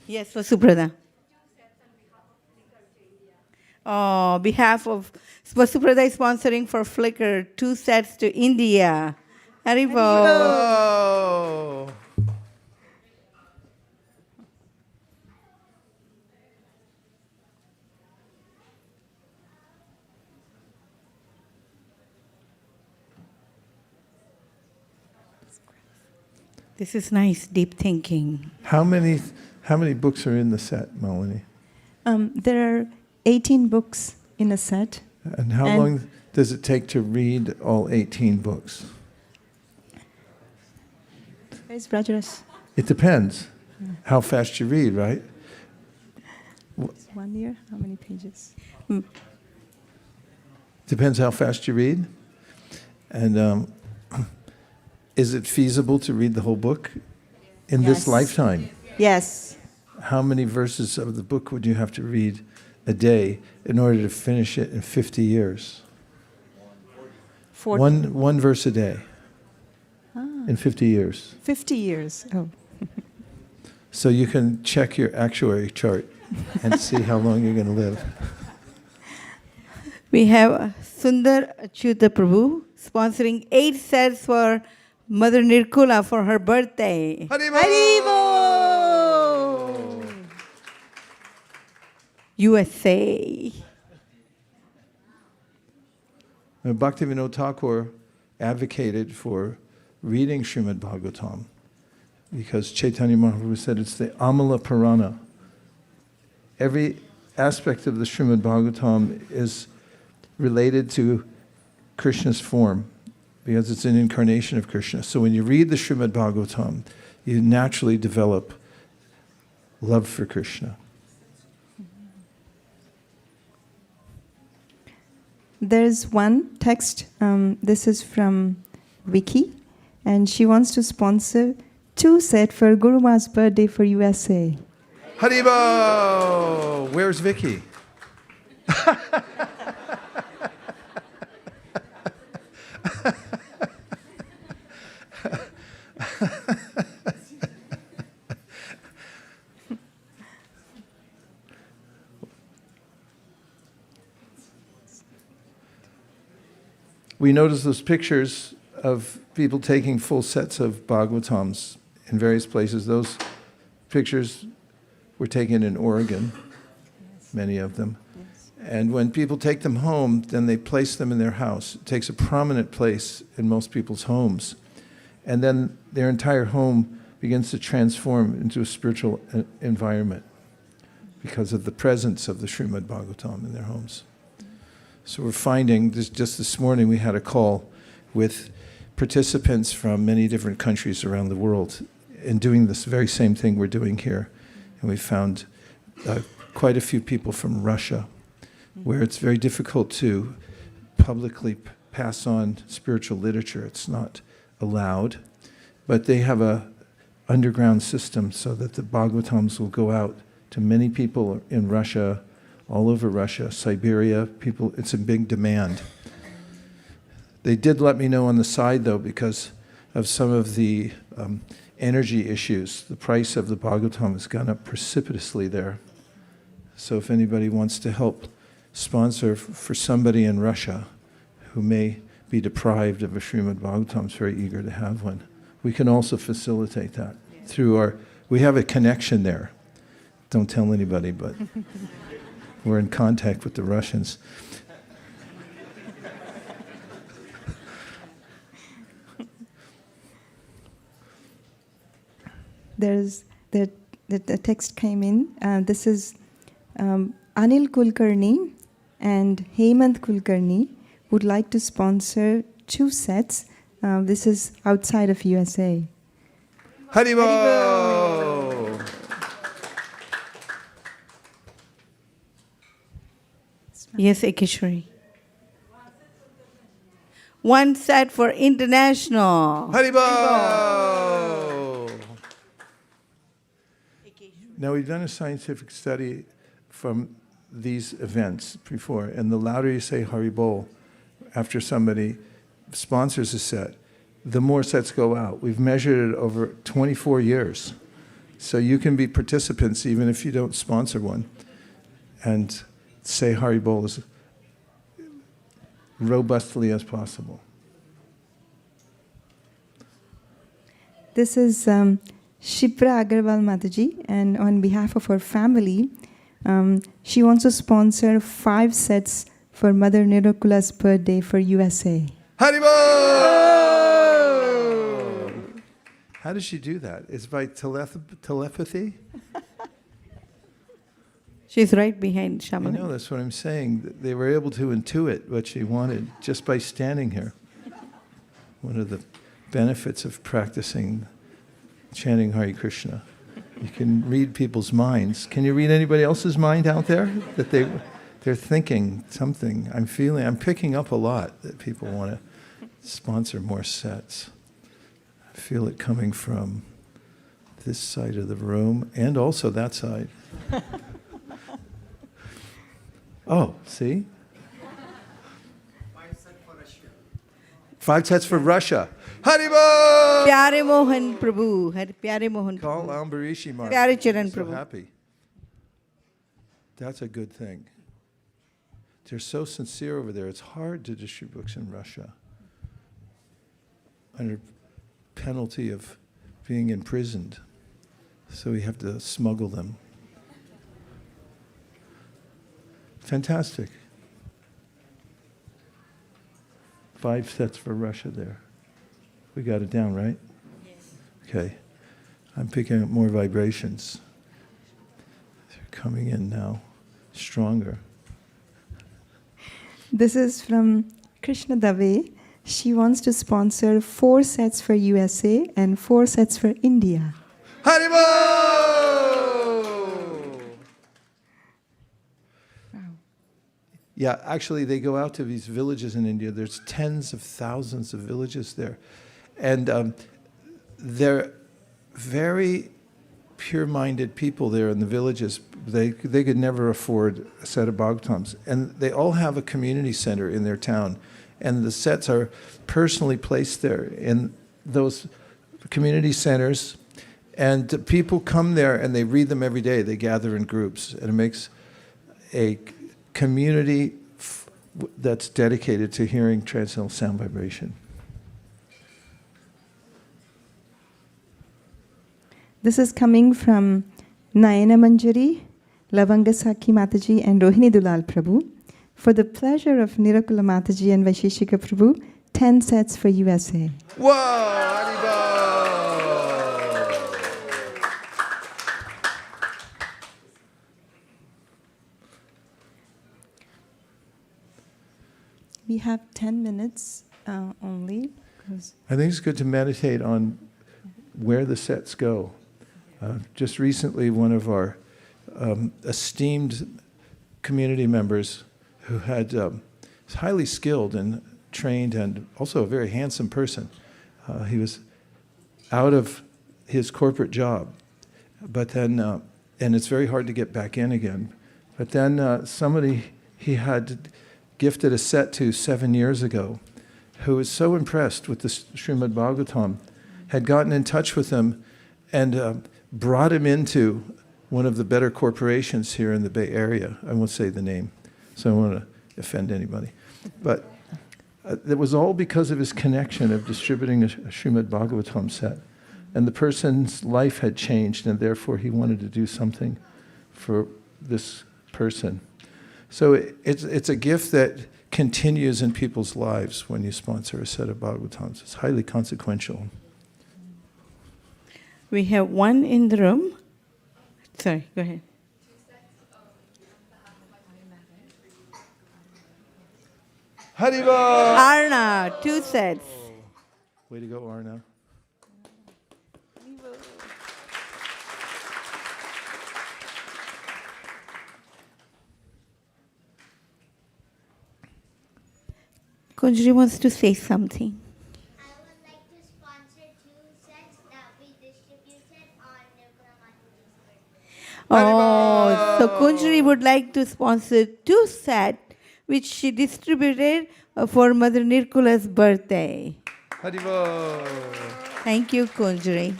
E: Yes, for Suprada. On behalf of Suprada is sponsoring for Flickr 2 sets to India. Haribo.
A: Oh.
E: This is nice, deep thinking.
A: How many books are in the set, Melanie?
B: There are 18 books in a set.
A: And how long does it take to read all 18 books?
B: Where's Brajaras?
A: It depends how fast you read, right?
B: It's 1 year. How many pages?
A: Depends how fast you read. And is it feasible to read the whole book in this
B: Yes.
A: lifetime?
B: Yes.
A: How many verses of the book would you have to read a day in order to finish it in 50 years?
B: 40.
A: One verse a day in 50 years.
B: 50 years. Oh.
A: So you can check your actuary chart and see how long you're going to live.
E: We have Sundar Achyuta Prabhu sponsoring 8 sets for Mother Nirkula for her birthday.
A: Haribo!
E: USA.
A: Bhaktivinoda Thakur advocated for reading Srimad Bhagavatam because Chaitanya Mahaprabhu said it's the Amala Purana. Every aspect of the Srimad Bhagavatam is related to Krishna's form because it's an incarnation of Krishna. So when you read the Srimad Bhagavatam, you naturally develop love for Krishna.
B: There's one text, this is from Vicky, and she wants to sponsor 2 sets for Guru Ma's birthday for USA.
A: Haribo! Where's Vicky? We noticed those pictures of people taking full sets of Bhagavatams in various places. Those pictures were taken in Oregon, many of them. And when people take them home, then they place them in their house. It takes a prominent place in most people's homes. And then their entire home begins to transform into a spiritual environment because of the presence of the Srimad Bhagavatam in their homes. So we're finding, just this morning we had a call with participants from many different countries around the world in doing this very same thing we're doing here. And we found quite a few people from Russia, where it's very difficult to publicly pass on spiritual literature. It's not allowed. But they have a underground system so that the Bhagavatams will go out to many people in Russia, all over Russia, Siberia, people, it's in big demand. They did let me know on the side, though, because of some of the energy issues, the price of the Bhagavatam has gone up precipitously there. So if anybody wants to help sponsor for somebody in Russia who may be deprived of a Srimad Bhagavatam, is very eager to have one. We can also facilitate that through we have a connection there. Don't tell anybody, but we're in contact with the Russians.
B: There's the text came in. This is Anil Kulkarni and Hemant Kulkarni would like to sponsor 2 sets. This is outside of USA.
A: Haribo!
E: Yes, Ekeshwari. 1 set for international.
A: Haribo! Now, we've done a scientific study from these events before, and the louder you say Haribol after somebody sponsors a set, the more sets go out. We've measured it over 24 years. So you can be participants even if you don't sponsor one, and say Haribol as robustly as possible.
B: This is Shipra Agarwal Mataji, and on behalf of her family, she wants to sponsor 5 sets for Mother Nirukula's birthday for USA.
A: Haribo! How does she do that? Is it by telepathy?
E: She's right behind
A: I
E: Shamala.
A: know, that's what I'm saying. They were able to intuit what she wanted just by standing here. One of the benefits of practicing chanting Hare Krishna. You can read people's minds. Can you read anybody else's mind out there? That they're thinking something. I'm picking up a lot that people want to sponsor more sets. I feel it coming from this side of the room and also that side. Oh, see? 5 sets for Russia. Haribo!
E: Pyare Mohan Prabhu. Pyare Mohan
A: Call
E: Prabhu.
A: Ambarishi Maharaj.
E: Pyare Charan
A: So
E: Prabhu.
A: happy. That's a good thing. They're so sincere over there. It's hard to distribute books in Russia under penalty of being imprisoned. So we have to smuggle them. Fantastic. 5 sets for Russia there. We got it down, right? Yes. Okay. I'm picking up more vibrations. They're coming in now, stronger.
B: This is from Krishna Dave. She wants to sponsor 4 sets for USA and 4 sets for India.
A: Haribo! Yeah, actually, they go out to these villages in India. There's tens of thousands of villages there. And they're very pure-minded people there in the villages. They could never afford a set of Bhagavatams. And they all have a community center in their town. And the sets are personally placed there in those community centers. And people come there and they read them every day. They gather in groups. And it makes a community that's dedicated to hearing transcendental sound vibration.
B: This is coming from Nayana Manjari, Lavangasaki Mataji, and Rohini Dulal Prabhu. For the pleasure of Nirakula Mataji and Vaisesika Prabhu, 10 sets for USA.
A: Whoa! Haribo!
B: We have 10 minutes only.
A: I think it's good to meditate on where the sets go. Just recently, one of our esteemed community members who had is highly skilled and trained and also a very handsome person. He was out of his corporate job, but then, and it's very hard to get back in again. But then somebody he had gifted a set to 7 years ago, who was so impressed with the Srimad Bhagavatam, had gotten in touch with him and brought him into one of the better corporations here in the Bay Area. I won't say the name, so I don't want to offend anybody. But it was all because of his connection of distributing a Srimad Bhagavatam set. And the person's life had changed, and therefore he wanted to do something for this person. So it's a gift that continues in people's lives when you sponsor a set of Bhagavatams. It's highly consequential.
E: We have one in the room. Sorry, go ahead.
A: Haribo!
E: Arna, 2 sets.
A: Way to go, Arna.
E: Kunjri wants to say something.
F: I would like to sponsor 2 sets that we distributed on Nirguna Mataji's birthday.
E: Oh, so Kunjri would like to sponsor 2 sets which she distributed for Mother Nirkula's birthday.
A: Haribo!
E: Thank you, Kunjri.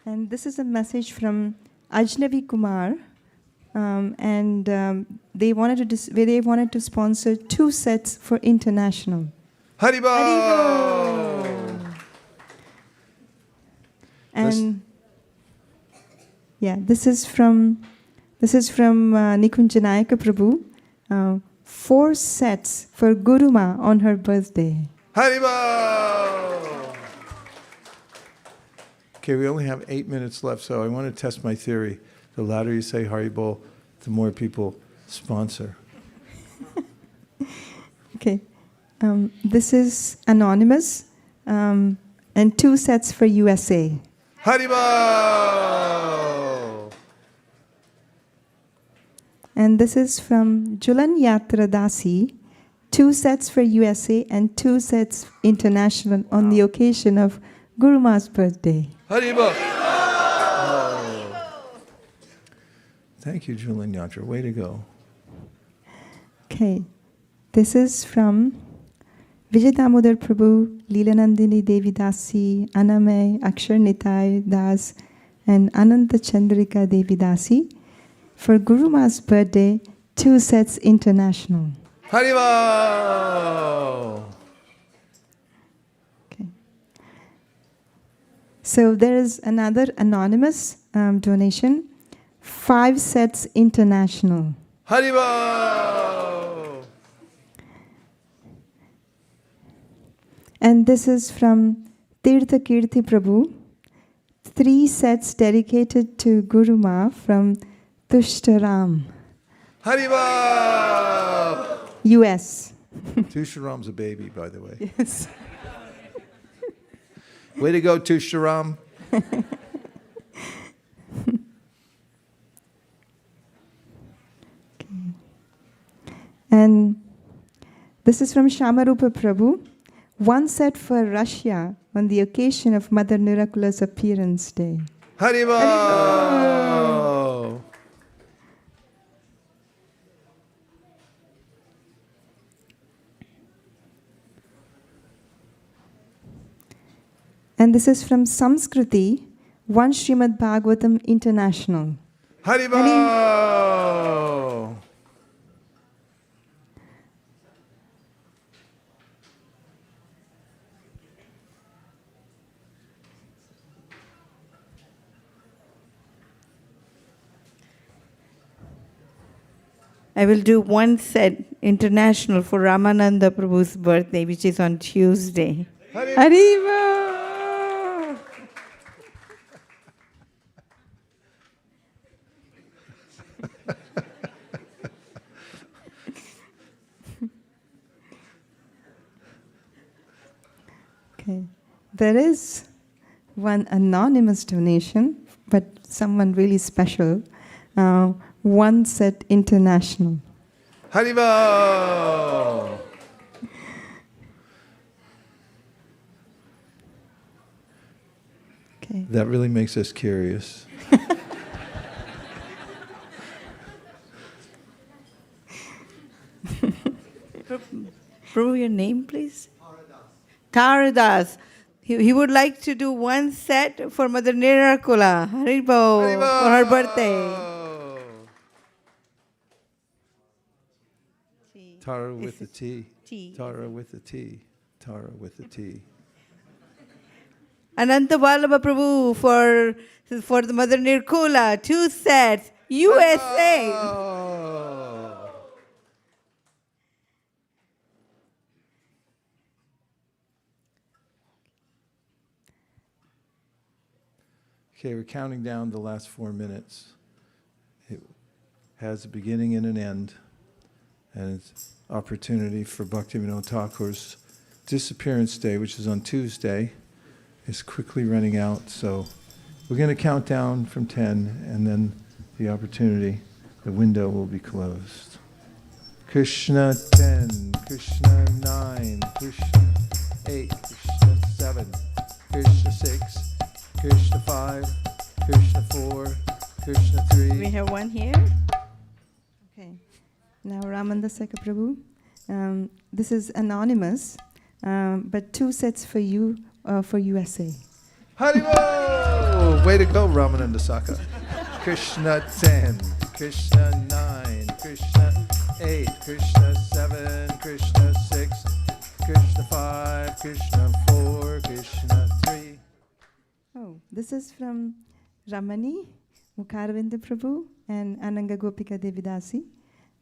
B: And this is a message from Ajnavi Kumar. They wanted to sponsor 2 sets for international.
A: Haribo!
B: And this is from Nikunjanayaka Prabhu. 4 sets for Guruma on her birthday.
A: Haribo! Okay, we only have 8 minutes left, so I want to test my theory. The louder you say Haribo, the more people sponsor.
B: Okay. This is anonymous, and 2 sets for USA.
A: Haribo!
B: And this is from Julan Yatra Dasi, 2 sets for USA and 2 sets international on the occasion of Guruma's birthday.
A: Haribo! Thank you, Julian Yatra. Way to go.
B: Okay. This is from Vijay Damodar Prabhu, Leelanandini Devi Dasi, Aname, Akshar Nitai Das, and Ananta Chandrika Devi Dasi. For Guruma's birthday, 2 sets international.
A: Haribo!
B: Okay. So there is another anonymous donation, 5 sets international.
A: Haribo!
B: And this is from Tirtha Kirti Prabhu, 3 sets dedicated to Guruma from Tushtaram,
A: Haribo!
B: US.
A: Tusharam's a baby, by the way.
B: Yes.
A: Way to go, Tusharam.
B: And this is from Shamarupa Prabhu. One set for Russia on the occasion of Mother Niracula's appearance day.
A: Haribo!
B: And this is from Samskriti, 1 Srimad Bhagavatam International.
A: Haribo!
E: I will do one set international for Ramananda Prabhu's birthday, which is on Tuesday.
B: Haribo! Okay. There is one anonymous donation, but someone really special. One set international.
A: Haribo!
B: Okay.
A: That really makes us curious.
E: Prabhu, your name, please? Taradas. He would like to do one set for Mother Niracula, Haribo, for her birthday.
A: Tara with the T.
E: T.
A: Tara with the T. Tara with the T.
E: Ananta Vallabha Prabhu for the Mother Nirkula, 2 sets, USA.
A: Oh. Okay, we're counting down the last 4 minutes. It has a beginning and an end, and it's opportunity for Bhaktivinoda Thakur's disappearance day, which is on Tuesday, is quickly running out. So we're going to count down from 10, and then the opportunity, the window will be closed. Krishna 10, Krishna 9, Krishna 8, Krishna 7, Krishna 6, Krishna 5, Krishna 4, Krishna 3.
E: We have one here.
B: Okay. Now Ramananda Prabhu. This is anonymous, but 2 sets for you for USA.
A: Haribo! Way to go, Ramananda Saka. Krishna 10, Krishna 9, Krishna 8, Krishna 7, Krishna 6, Krishna 5, Krishna 4, Krishna 3.
B: Oh, this is from Ramani, Mukharvinda Prabhu, and Ananga Gopika Devidasi.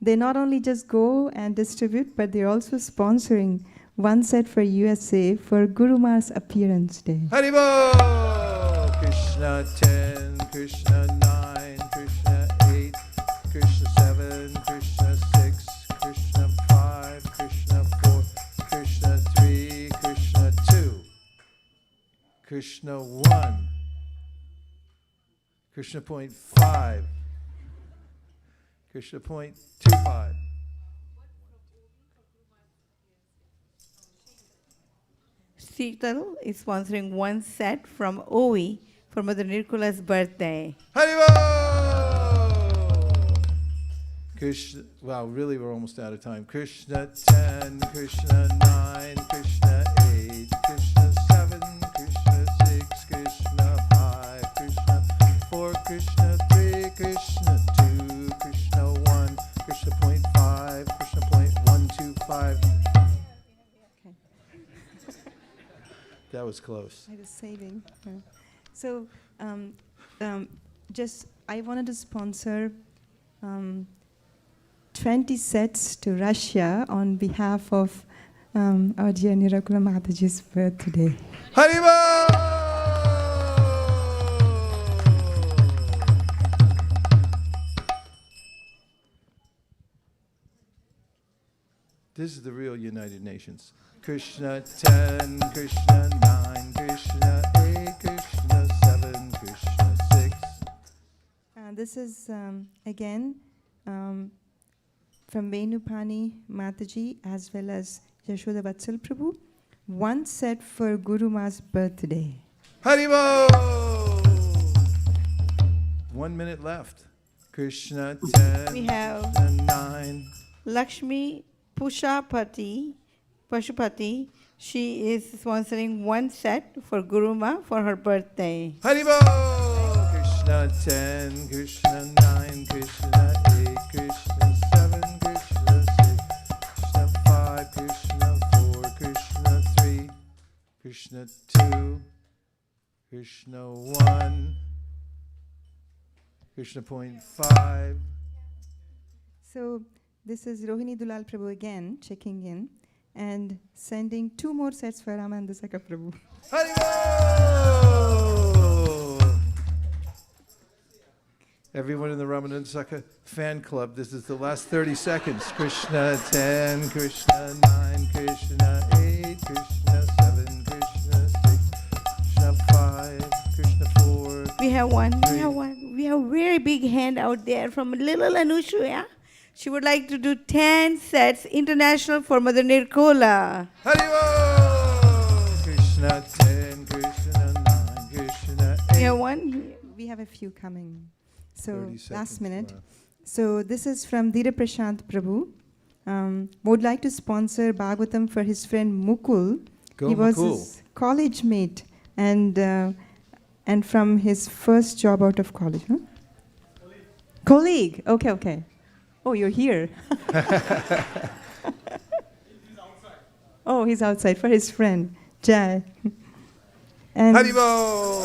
B: They not only just go and distribute, but they're also sponsoring 1 set for USA for Guru Ma's appearance day.
A: Haribo! Krishna 10, Krishna 9, Krishna 8, Krishna 7, Krishna 6, Krishna 5, Krishna 4, Krishna 3, Krishna 2, Krishna 1, Krishna point 5, Krishna point 25.
E: Sheetal is sponsoring 1 set from OE for Mother Nirkula's birthday.
A: Haribo! Krishna, wow, really we're almost out of time. Krishna 10, Krishna 9, Krishna 8, Krishna 7, Krishna 6, Krishna 5, Krishna 4, Krishna 3, Krishna 2, Krishna 1, Krishna point 5, Krishna point 125. That was close.
B: I was saving. So, just I wanted to sponsor 20 sets to Russia on behalf of our dear Niracula Mataji's birthday.
A: Haribo! This is the real United Nations. Krishna 10, Krishna 9, Krishna 8, Krishna 7, Krishna 6.
B: This is again from Venupani Mataji as well as Yashoda Vatsal Prabhu. One set for Guru Ma's birthday.
A: Haribo! 1 minute left. Krishna 10,
E: We have
A: Krishna 9.
E: Lakshmi Pashupati. She is sponsoring one set for Guruma for her birthday.
A: Haribo! Krishna 10, Krishna 9, Krishna 8, Krishna 7, Krishna 6, Krishna 5, Krishna 4, Krishna 3, Krishna 2, Krishna 1, Krishna point 5.
B: So this is Rohini Dulal Prabhu again checking in and sending 2 more sets for Ramandasaka Prabhu.
A: Haribo! Everyone in the Ramananda fan club, this is the last 30 seconds. Krishna 10, Krishna 9, Krishna 8, Krishna 7, Krishna 6, Krishna 5, Krishna 4.
E: We have a very big hand out there from little Anushuya. She would like to do 10 sets international for Mother Nirkola.
A: Haribo! Krishna 10, Krishna 9, Krishna 8.
E: We have one.
B: We have a few coming. So
A: 30 seconds
B: last minute.
A: left.
B: So this is from Dhira Prashant Prabhu. Would like to sponsor Bhagavatam for his friend Mukul.
A: Go
B: He was
A: Mukul.
B: his college mate and from his first job out of college. Huh? Colleague. Okay. Oh, you're here. Oh, he's outside for his friend Jai. And
A: Haribo!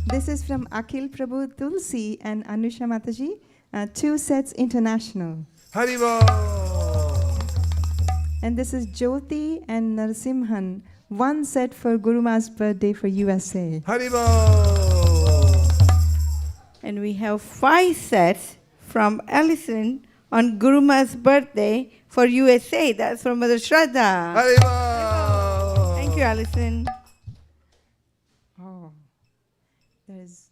B: this is from Akhil Prabhu Tulsi and Anusha Mataji. 2 sets international.
A: Haribo!
B: And this is Jyoti and Narsimhan. 1 set for Guruma's birthday for USA.
A: Haribo!
E: And we have 5 sets from Allison on Guruma's birthday for USA. That's from Mother Shraddha.
A: Haribo!
E: Thank you, Allison.
B: Oh, there's.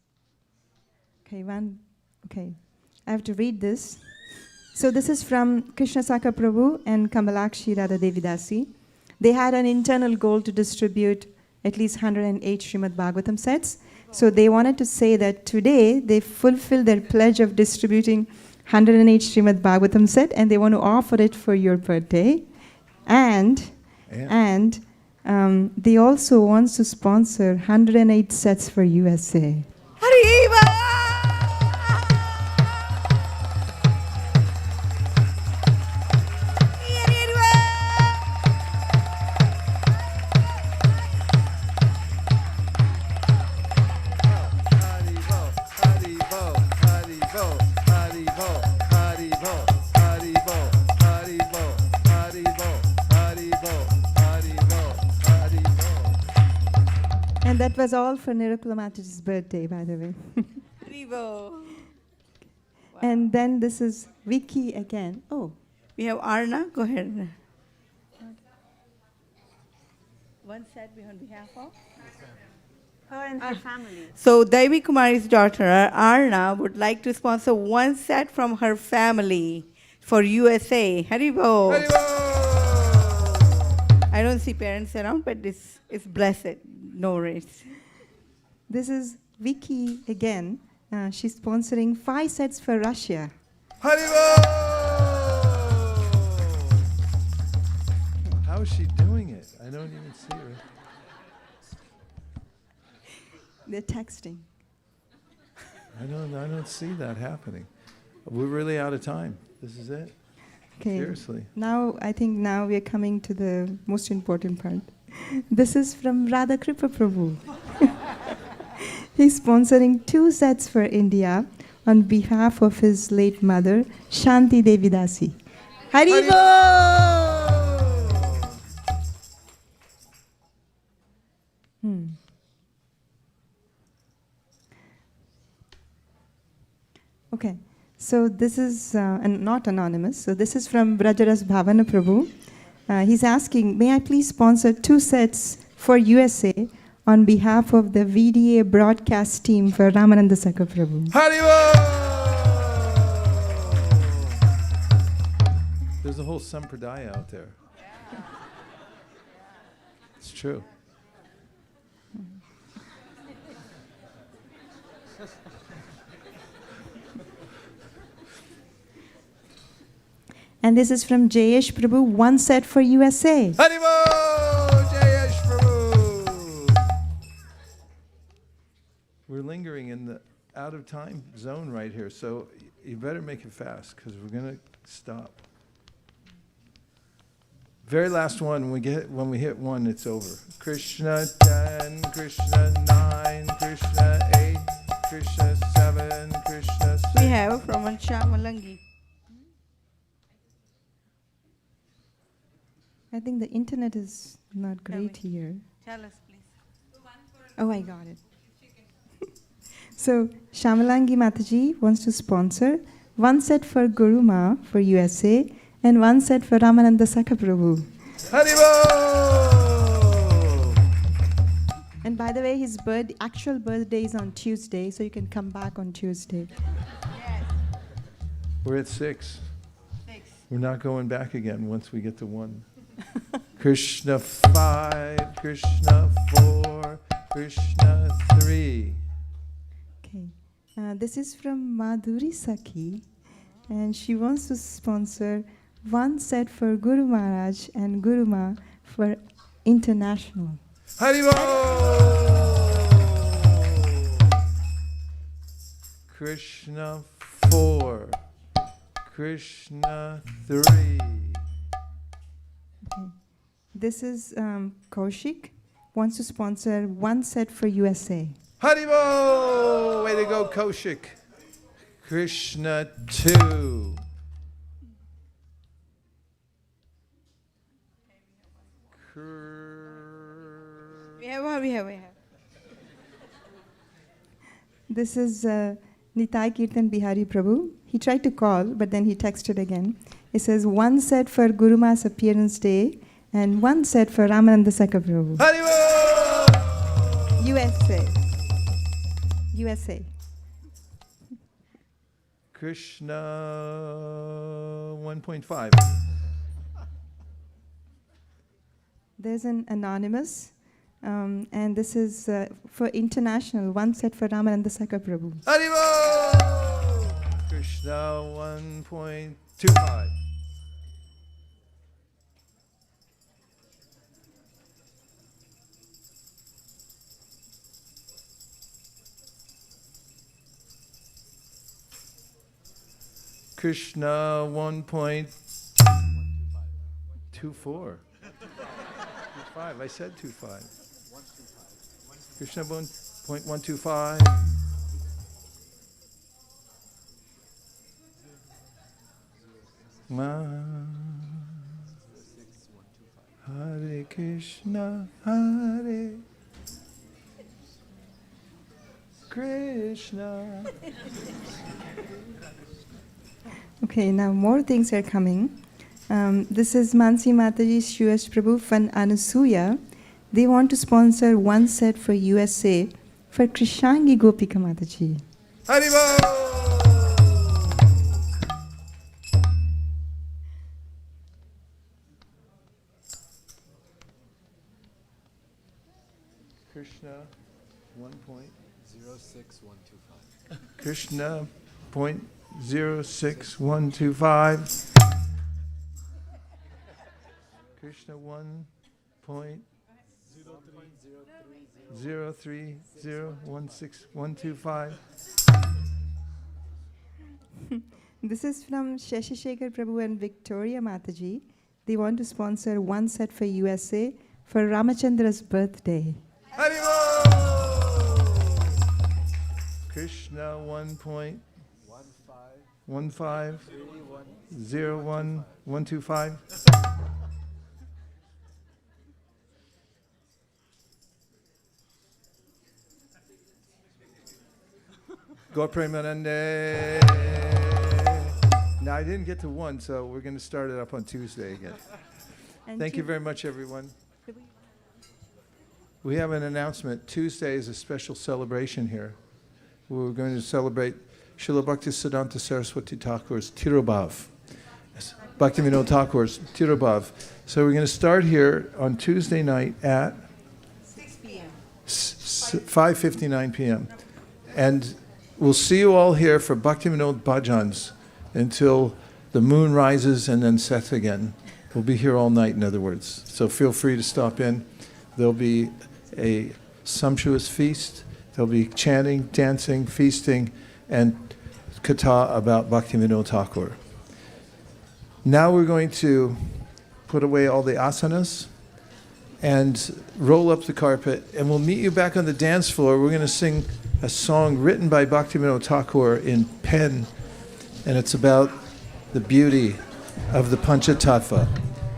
B: Okay, I have to read this. So this is from Krishna Saka Prabhu and Kamalakshi Radha Devi Dasi. They had an internal goal to distribute at least 108 Srimad Bhagavatam sets. So they wanted to say that today they fulfilled their pledge of distributing 108 Srimad Bhagavatam set and they want to offer it for your birthday. And they also want to sponsor 108 sets for USA.
E: Hariba!
B: And that was all for Nirukula Mataji's birthday, by the way.
E: Haribo.
B: And then this is Vicky again. Oh,
E: We have Arna. Go ahead. 1 set on behalf of?
G: Her and her family.
E: So Devi Kumari's daughter, Arna, would like to sponsor 1 set from her family for USA. Haribo. I don't see parents around, but it's blessed. No worries.
B: this is Vicky again. She's sponsoring 5 sets for Russia.
A: Haribo! How is she doing it? I don't even see her.
B: They're texting.
A: I don't see that happening. We're really out of time. This is it.
B: Okay.
A: Seriously.
B: Now, I think now we are coming to the most important part. This is from Radha Kripa Prabhu. He's sponsoring 2 sets for India on behalf of his late mother, Shanti Devi Dasi. Haribo! Okay, So this is not anonymous. So this is from Brajaras Bhavana Prabhu. He's asking, may I please sponsor 2 sets for USA on behalf of the VDA broadcast team for Ramananda Saka Prabhu?
A: Haribo! There's a whole sampradaya out there. It's true.
B: And this is from Jayesh Prabhu, 1 set for USA.
A: Haribo! Jayesh Prabhu! We're lingering in the out of time zone right here, so you better make it fast because we're going to stop. Very last one, when we hit 1, it's over. Krishna 10, Krishna 9, Krishna 8, Krishna 7, Krishna 6.
E: We have from Ansha Malangi.
B: I think the internet is not great here.
E: Tell us, please.
B: Oh, I got it. So, Shamalangi Mataji wants to sponsor 1 set for Guruma for USA and 1 set for Ramananda Saka Prabhu.
A: Haribo!
B: And by the way, his actual birthday is on Tuesday, so you can come back on Tuesday.
A: We're at 6. We're not going back again once we get to 1. Krishna 5, Krishna 4, Krishna 3.
B: Okay. This is from Madhuri Sakhi, and she wants to sponsor 1 set for Guru Maharaj and Guru Ma for international.
A: Haribo! Krishna 4, Krishna 3.
B: Okay. This is Kaushik, wants to sponsor 1 set for USA.
A: Haribo! Way to go, Kaushik. Krishna 2.
E: We have.
B: This is Nitai Kirtan Bihari Prabhu. He tried to call, but then he texted again. He says 1 set for Guru Ma's appearance day and 1 set for Ramananda Saka Prabhu.
A: Haribo!
B: USA.
A: Krishna 1.5.
B: There's an anonymous, and this is for international, 1 set for Ramananda Saka Prabhu.
A: Haribo! Krishna 1.25. Krishna 1.24. 5. I said 2.5. Krishna 1.125. Hare Krishna, Hare Krishna.
B: Okay, now more things are coming. This is Mansi Mataji's Shuyash Prabhu from Anusuya. They want to sponsor 1 set for USA for Krishangi Gopika Mataji.
A: Haribo! Krishna
D: 06125.
A: Krishna 0.06125. Krishna 1.0301612.
B: This is from Sheshishekar Prabhu and Victoria Mataji. They want to sponsor 1 set for USA for Ramachandra's birthday.
A: Haribo! Krishna 1.1501.125. Go Premanande. Now, I didn't get to 1, so we're going to start it up on Tuesday again.
B: And
A: Thank you very much, everyone. We have an announcement. Tuesday is a special celebration here. We're going to celebrate Srila Bhaktisiddhanta Saraswati Thakur's Tirobhav. Bhaktivinoda Thakur's Tirobhav. So we're going to start here on Tuesday night at
E: 6 p.m.
A: 5:59 p.m. And we'll see you all here for Bhaktivinoda Bhajans until the moon rises and then sets again. We'll be here all night, in other words. So feel free to stop in. There'll be a sumptuous feast. There'll be chanting, dancing, feasting, and Katha about Bhaktivinoda Thakur. Now we're going to put away all the asanas and roll up the carpet, and we'll meet you back on the dance floor. We're going to sing a song written by Bhaktivinoda Thakur in pen, and it's about the beauty of the Panchatattva.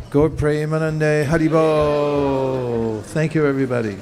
A: Gaur Premanande Haribo. Thank you, everybody.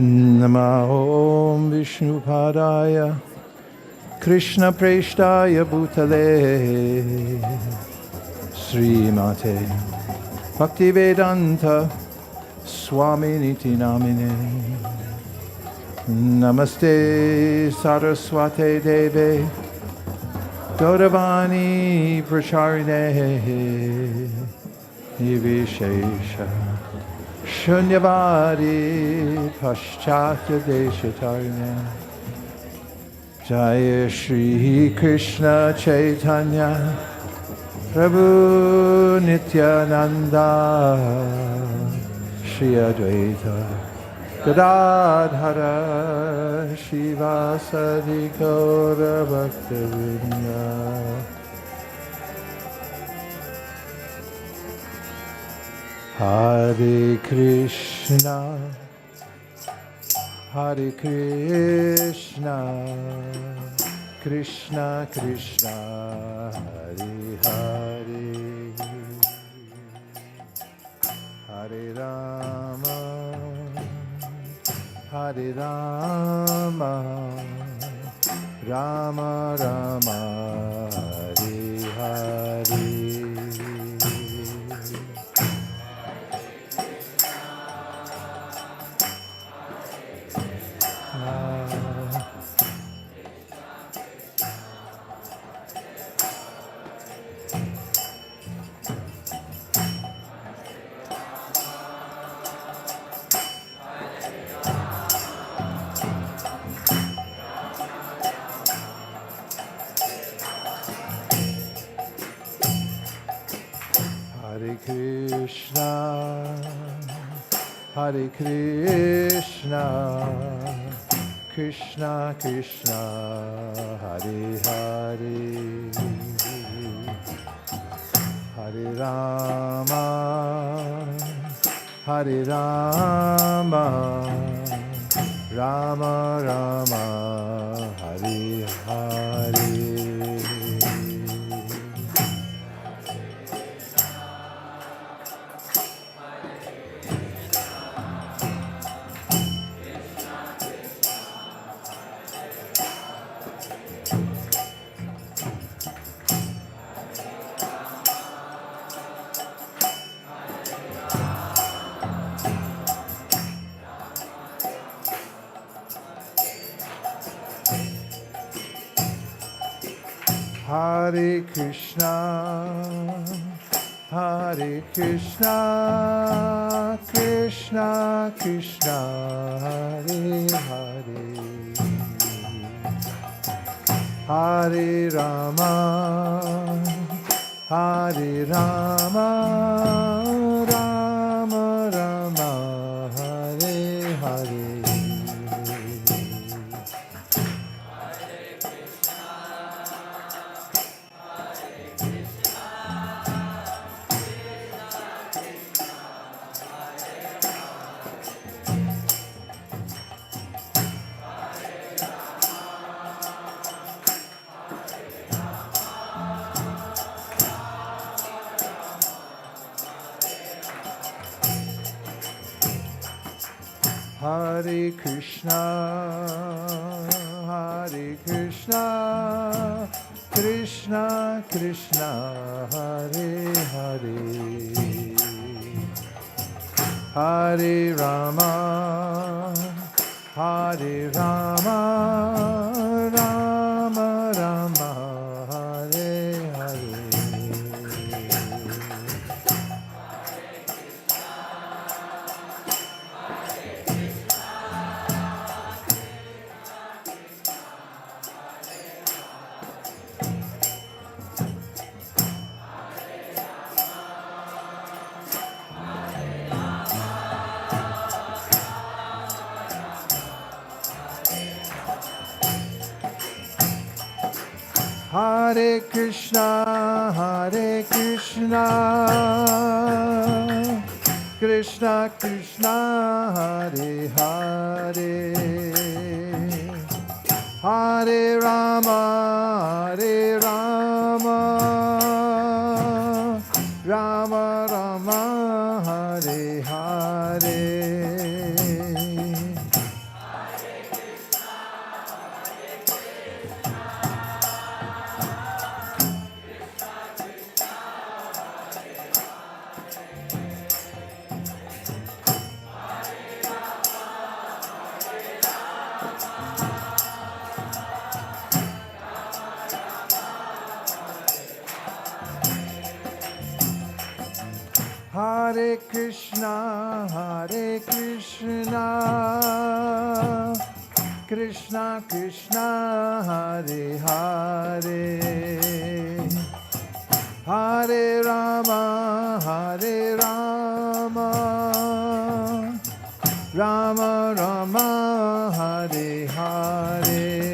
A: Nama Om Vishnu Padaya Krishna Preshtaya Bhutale Srimate Bhaktivedanta Swaminiti Namine Namaste Saraswate Deve Gauravani Pracharine Nivishesha Shunyavadi Paschatya Deshatarine Jaya Shri Krishna Chaitanya Prabhu Nityananda Shri Advaita Gadadhara Shivasadi Gaura Bhaktivinoda Hare Krishna Hare Krishna Krishna Krishna Hare Hare Hare Rama Hare Rama Rama Rama Hare Hare Hare Krishna, Hare Krishna, Krishna Krishna, Hare Hare, Hare Rama, Hare Rama, Rama Rama, Hare Hare. Hare Krishna, Hare Krishna, Krishna Krishna, Hare Hare, Hare Rama, Hare Rama, Rama Rama, Hare Hare. Hare Krishna, Hare Krishna, Krishna Krishna, Hare Hare, Hare Rama, Hare Rama, Rama Rama, Hare Hare. Hare Krishna, Hare Krishna, Krishna Krishna, Hare Hare, Hare Rama, Hare Rama, Rama Rama, Hare Hare. Hare Krishna, Hare Krishna, Krishna Krishna Hare Hare Hare Rama Rama Rama Hare Hare.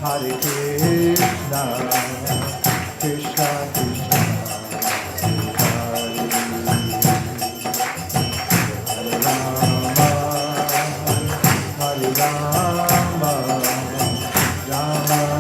A: Hare Krishna, Krishna Krishna, Hare Hare Rama, Rama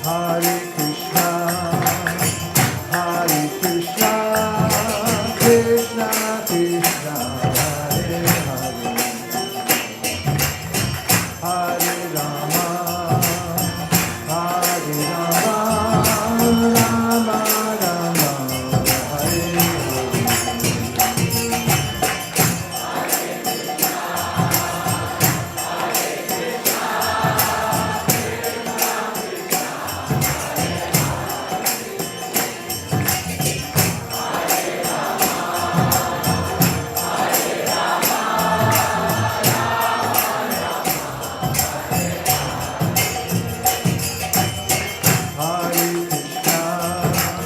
A: Hare Krishna, Hare Krishna, Krishna Krishna, Hare Hare, Hare Rama, Rama Rama, Hare Hare Krishna,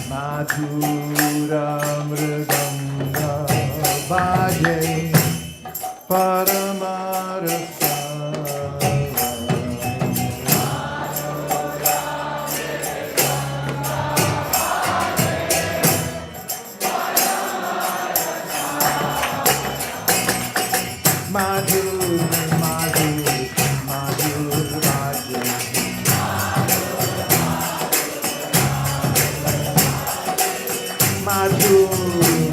A: Madhura mridanga bhaje paramarasa. Madhur, madhur, madhur bhaje. Madhur,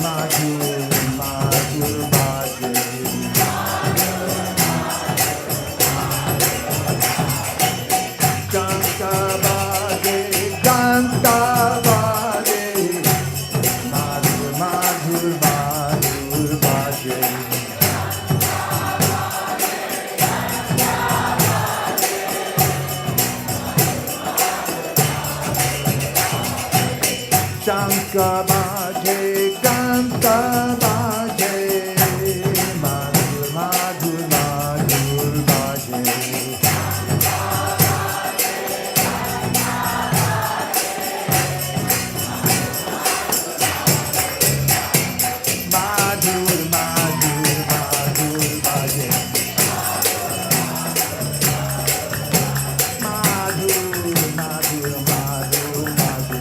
A: madhur, madhur bhaje. Janta bhaje, janta bhaje. Madhur, madhur, madhur bhaje. Shanka bhaje, kanta bhaje, madhur, madhur, madhur bhaje. Madhur, madhur, madhur bhaje. Madhur, madhur, madhur bhaje.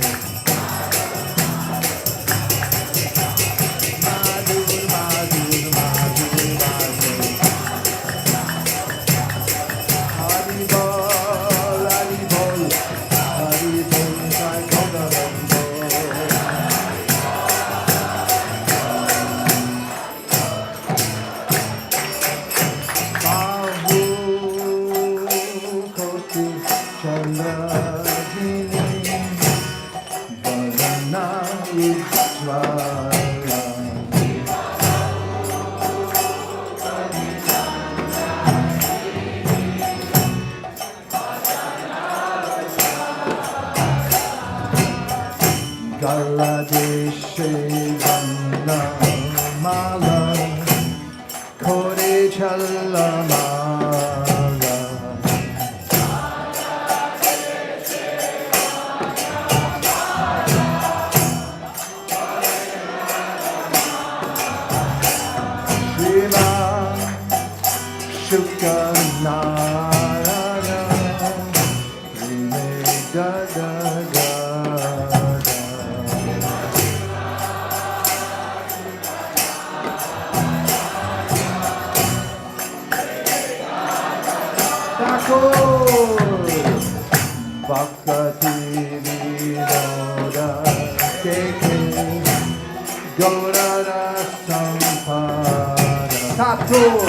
A: Madhur, madhur, madhur bhaje. Hari bol, hari bol, hari bol, jai Katha hari bol. Bahu koti chandradini, varana ujjvala. Galadeshe vanna mala, kore chalamala. Shiva Shukanarana Rime Gada Gada. Thakur Bhakti Vinoda Keke Gaurara Sampada. Thakur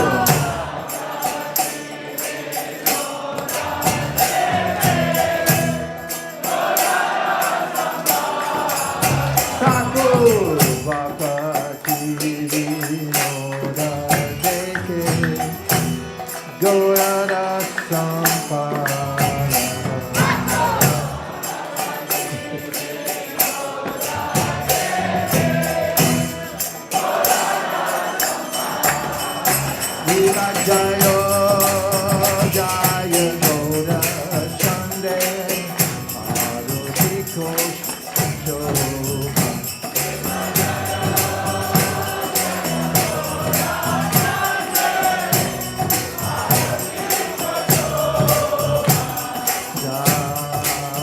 A: Thakur Bhakti Vinoda Keke Gaurara Sampada. Viva Jaya Jaya Gaura Chande Arati Kosho.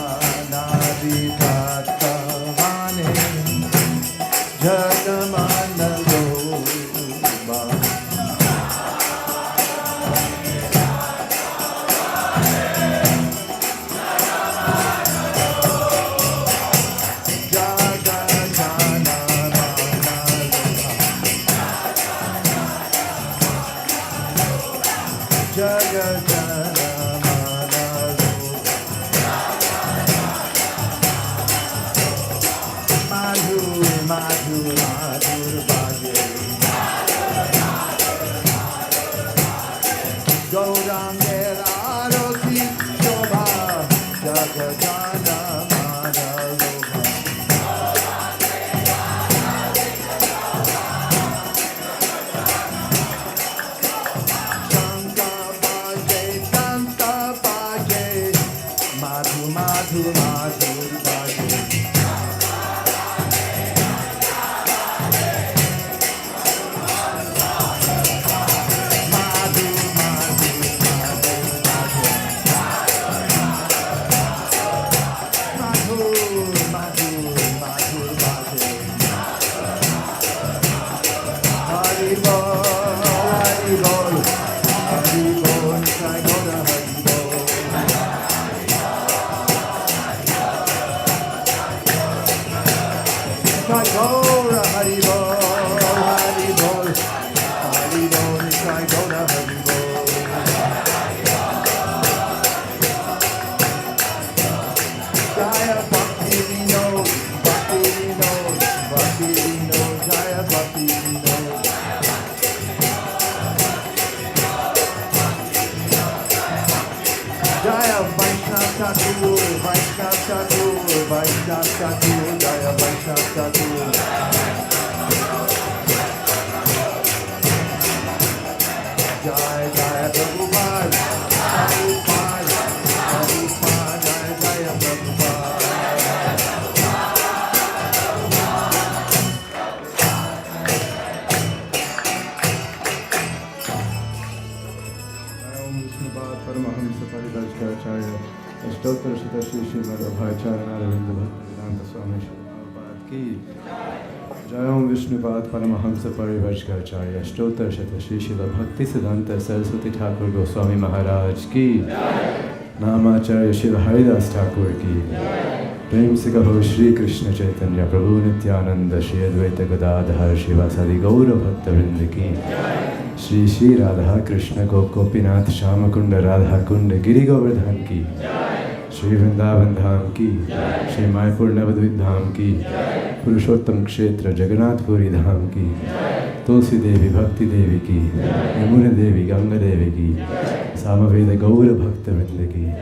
A: Janadi Tatavane Jagamana Loba. Go down there, Arati Shobha, Jagadana Madaloha. Nitai Gaura Haribol, Haribol, Haribol, Nitai Gaura Haribol. Jaya Bhakti Vinod, Bhakti Vinod, Bhakti Vinod, Jaya Bhakti Vinod. Jaya Vaishnava Thakur, Vaishnava Thakur, Vaishnava Thakur, Jaya Vaishnava Thakur. Jaya Jaya Prabhupada, Prabhupada, Prabhupada, Jaya Jaya Prabhupada. Om Vishnupada Paramahamsa Paridashkaracharya Ashtottara Shata Shri Srimad Abhayacharya Aravinda Bhaktivedanta Swami Shri Prabhupada Ki Jai Om Vishnupada Paramahamsa Paridashkaracharya Ashtottara Shata Shri Srila Bhaktisiddhanta Saraswati Thakur Goswami Maharaj Ki Namacharya Srila Haridas Thakur Ki Prem se kaho Shri Krishna Chaitanya Prabhu Nityananda Shri Advaita Gadadhar Shivasadi Gaura Bhakta Vrinda Ki Shri Shri Radha Krishna Gopinath Shama Kunda Radha Kunda Giri Govardhan Ki Shri Vrindavan Dham Ki Shri Mayapur Navadvip Dham Ki Purushottam Kshetra Jagannath Puri Dham Ki Tulsi Devi Bhakti Devi Ki Yamuna Devi Ganga Devi Ki Samaveda Gaura Bhakta Vrinda Ki.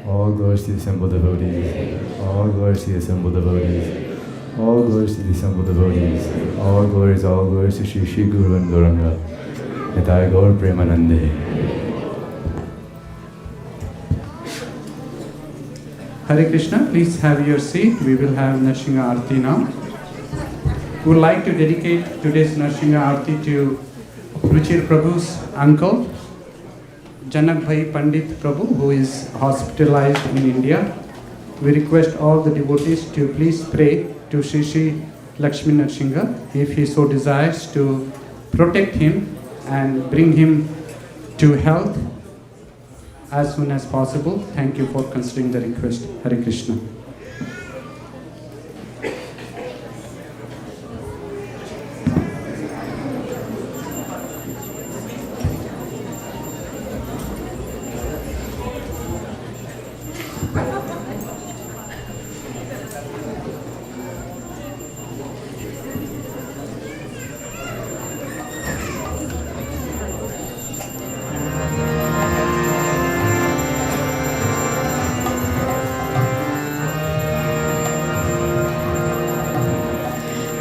A: All glories to the assembled devotees. All glories to the assembled devotees. All glories to the assembled devotees. All glories to Shri Shri Guru and Gauranga. Nitai Gaur Premanande.
H: Hare Krishna, please have your seat. We will have Narsingha Aarti now. We would like to dedicate today's Narsingha Aarti to Ruchir Prabhu's uncle, Janak Bhai Pandit Prabhu, who is hospitalized in India. We request all the devotees to please pray to Shri Shri Lakshmi Narsingha if he so desires to protect him and bring him to health as soon as possible. Thank you for considering the request. Hare Krishna.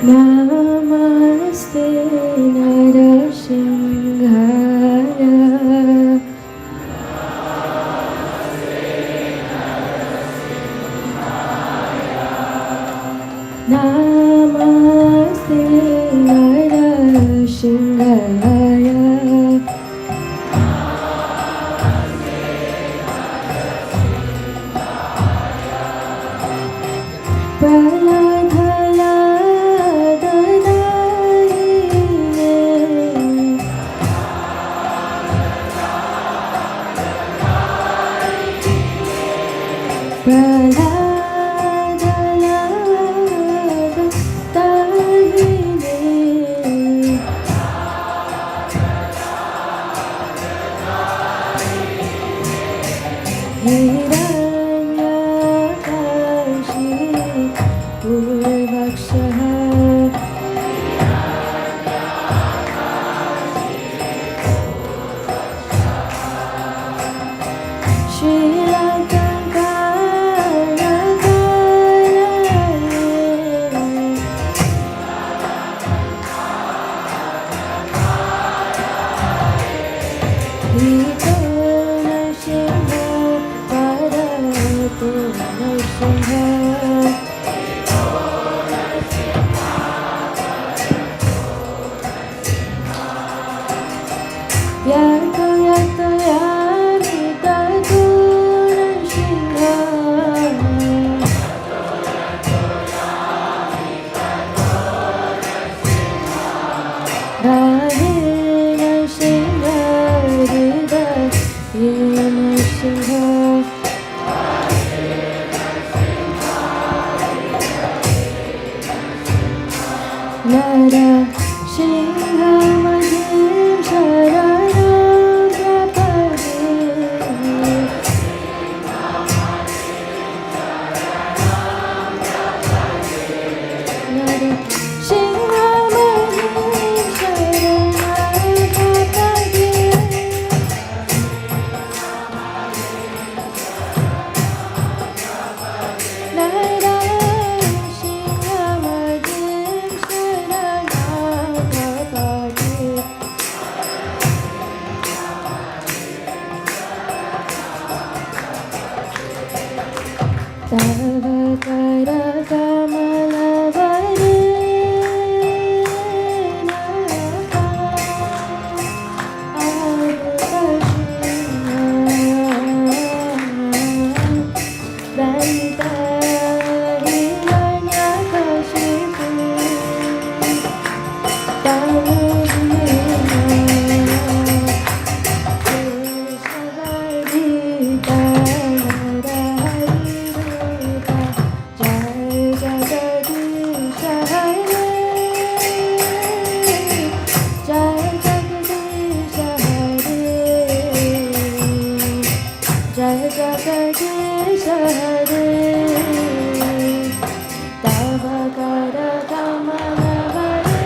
I: Namaste Narasimhaya Namaste Narasimhaya Nara Shinghamadim Sharanam Prapade Nara Shinghamadim Sharanam Prapade Nara Shinghamadim Sharanam Prapade Tava Kara Kamalavare Danta Hiranyakashipu Jai Jagadish Hare Tava Kara Kamalavare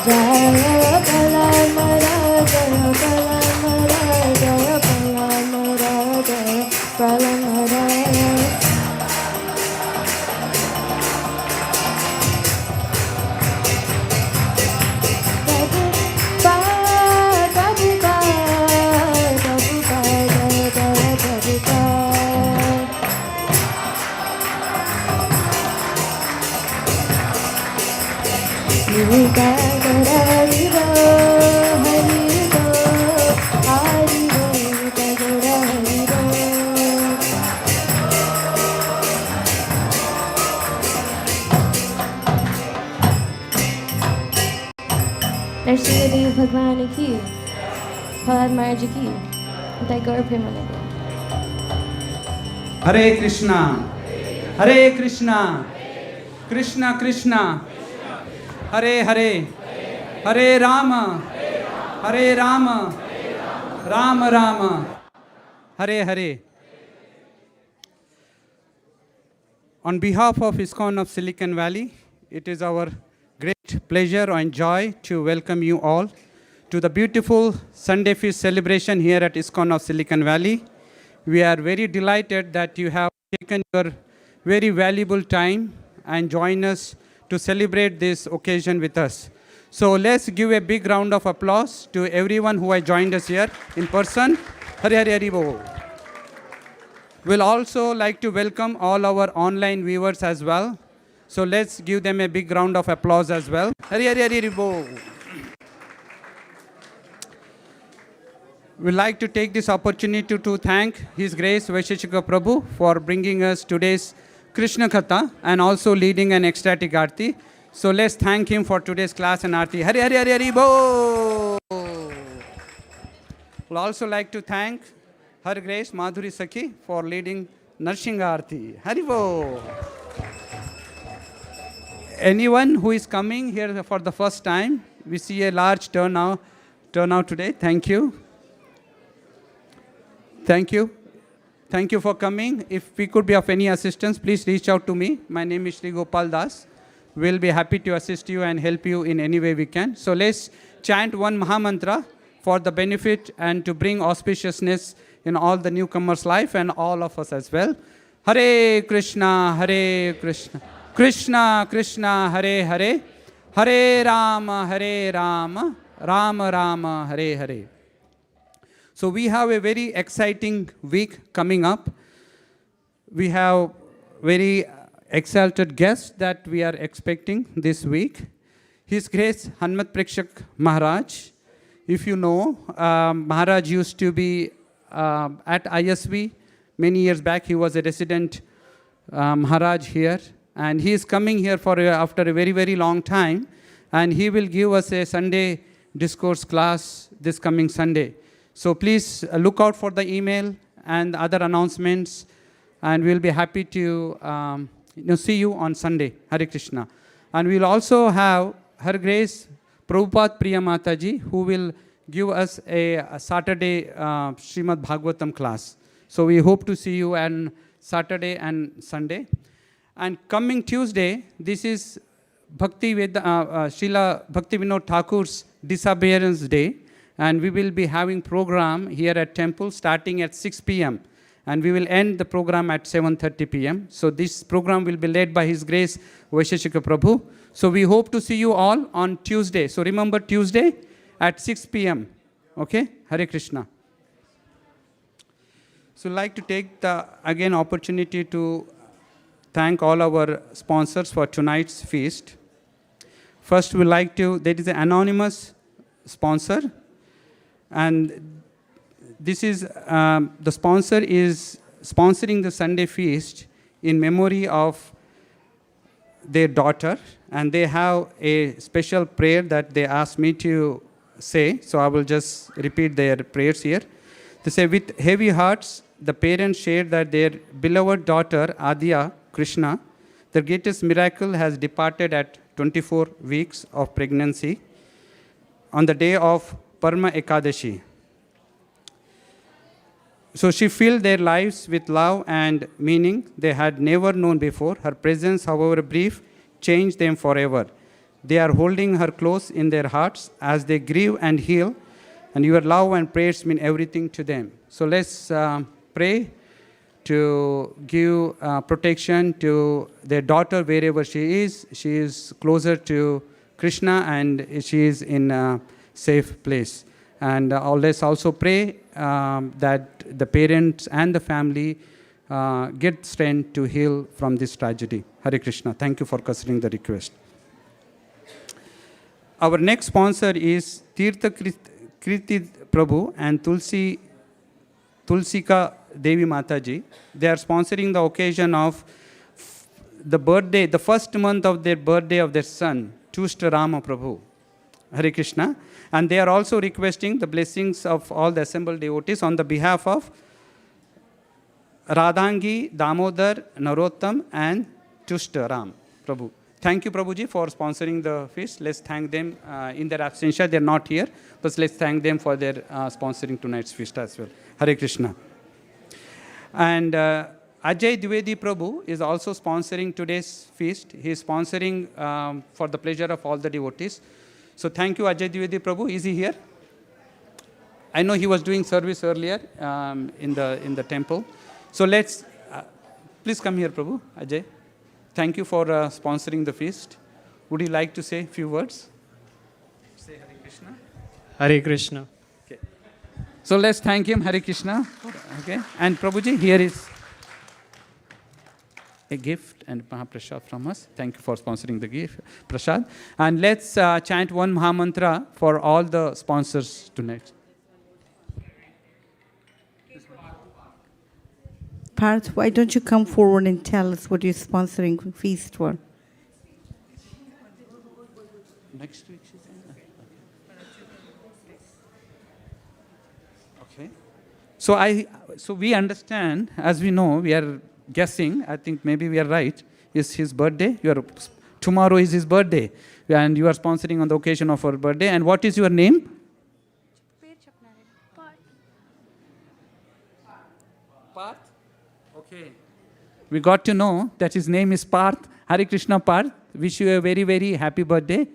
I: Jaya Palamara Jaya Palamara Jaya Palamara Jaya Palamara Narasimhadeva भगवान की प्रहलाद महाराज की उदय गौर Premanand
H: Hare Krishna, Hare Krishna, Krishna Krishna, Hare Hare, Hare Rama, Hare Rama, Rama Rama, Hare Hare. On behalf of ISKCON of Silicon Valley, it is our great pleasure and joy to welcome you all to the beautiful Sunday Feast celebration here at ISKCON of Silicon Valley. We are very delighted that you have taken your very valuable time and join us to celebrate this occasion with us. So let's give a big round of applause to everyone who has joined us here in person. Hare Hare Hare Bo. We'll also like to welcome all our online viewers as well. So let's give them a big round of applause as well. Hare Hare Hare Bo. We'd like to take this opportunity to thank His Grace Vaisesika Prabhu for bringing us today's Krishna Katha and also leading an ecstatic Aarti. So let's thank him for today's class and Aarti. Hare Hare Hare Hare Bo. We'll also like to thank Her Grace Madhuri Sakhi for leading Narsinga Aarti. Haribo! Anyone who is coming here for the first time, we see a large turnout today. Thank you. Thank you. Thank you for coming. If we could be of any assistance, please reach out to me. My name is Sri Gopal Das. We'll be happy to assist you and help you in any way we can. So let's chant one Mahamantra for the benefit and to bring auspiciousness in all the newcomers' life and all of us as well. Hare Krishna, Hare Krishna, Krishna Krishna, Hare Hare, Hare Rama, Rama Rama, Hare Hare. So we have a very exciting week coming up. We have very exalted guests that we are expecting this week. His Grace Hanmat Prekshak Maharaj. If you know, Maharaj used to be at ISV. Many years back, he was a resident Maharaj here. And he is coming here after a very, very long time. And he will give us a Sunday discourse class this coming Sunday. So please look out for the email and other announcements, and we'll be happy to see you on Sunday. Hare Krishna. And we'll also have Her Grace Prabhupada Priya Mataji, who will give us a Saturday Srimad Bhagavatam class. So we hope to see you on Saturday and Sunday. And coming Tuesday, this is Srila Bhakti Vinod Thakur's disappearance day. And we will be having program here at temple starting at 6 p.m. And we will end the program at 7:30 p.m. So this program will be led by His Grace Vaisesika Prabhu. So we hope to see you all on Tuesday. So remember Tuesday at 6 p.m. Okay? Hare Krishna. So I'd like to take the again opportunity to thank all our sponsors for tonight's feast. First, we like to, there is an anonymous sponsor. And this is, the sponsor is sponsoring the Sunday feast in memory of their daughter. And they have a special prayer that they asked me to say. So I will just repeat their prayers here. They say, with heavy hearts, the parents share that their beloved daughter, Adya Krishna, the greatest miracle has departed at 24 weeks of pregnancy on the day of Parma Ekadashi. So she filled their lives with love and meaning they had never known before. Her presence, however brief, changed them forever. They are holding her close in their hearts as they grieve and heal, and your love and prayers mean everything to them. So let's pray to give protection to their daughter wherever she is. She is closer to Krishna and she is in a safe place. And let's also pray that the parents and the family get strength to heal from this tragedy. Hare Krishna. Thank you for considering the request. Our next sponsor is Tirtha Kriti Prabhu and Tulsika Devi Mataji. They are sponsoring the occasion of the birthday, the first month of their birthday of their son, Tushta Rama Prabhu. Hare Krishna. And they are also requesting the blessings of all the assembled devotees on the behalf of Radhangi, Damodar, Narottam, and Tushta Ram Prabhu. Thank you, Prabhuji, for sponsoring the feast. Let's thank them in their absentia. They're not here, but let's thank them for their sponsoring tonight's feast as well. Hare Krishna. And Ajay Dwivedi Prabhu is also sponsoring today's feast. He is sponsoring for the pleasure of all the devotees. So thank you, Ajay Dwivedi Prabhu. Is he here? I know he was doing service earlier in the temple. So let's, please come here, Prabhu, Ajay. Thank you for sponsoring the feast. Would you like to say a few words? Say Hare Krishna.
J: Hare Krishna.
H: Okay. So let's thank him, Hare Krishna. Okay. And Prabhuji, here is a gift and Mahaprasad from us. Thank you for sponsoring the gift, Prasad. And let's chant one Mahamantra for all the sponsors tonight.
E: Parth, why don't you come forward and tell us what you're sponsoring feast for?
H: Next week, she's in. Okay. So we understand, as we know, we are guessing, I think maybe we are right, is his birthday. Tomorrow is his birthday. And you are sponsoring on the occasion of our birthday. And what is your name? Parth? Okay. We got to know that his name is Parth. Hare Krishna Parth. Wish you a very, very happy birthday.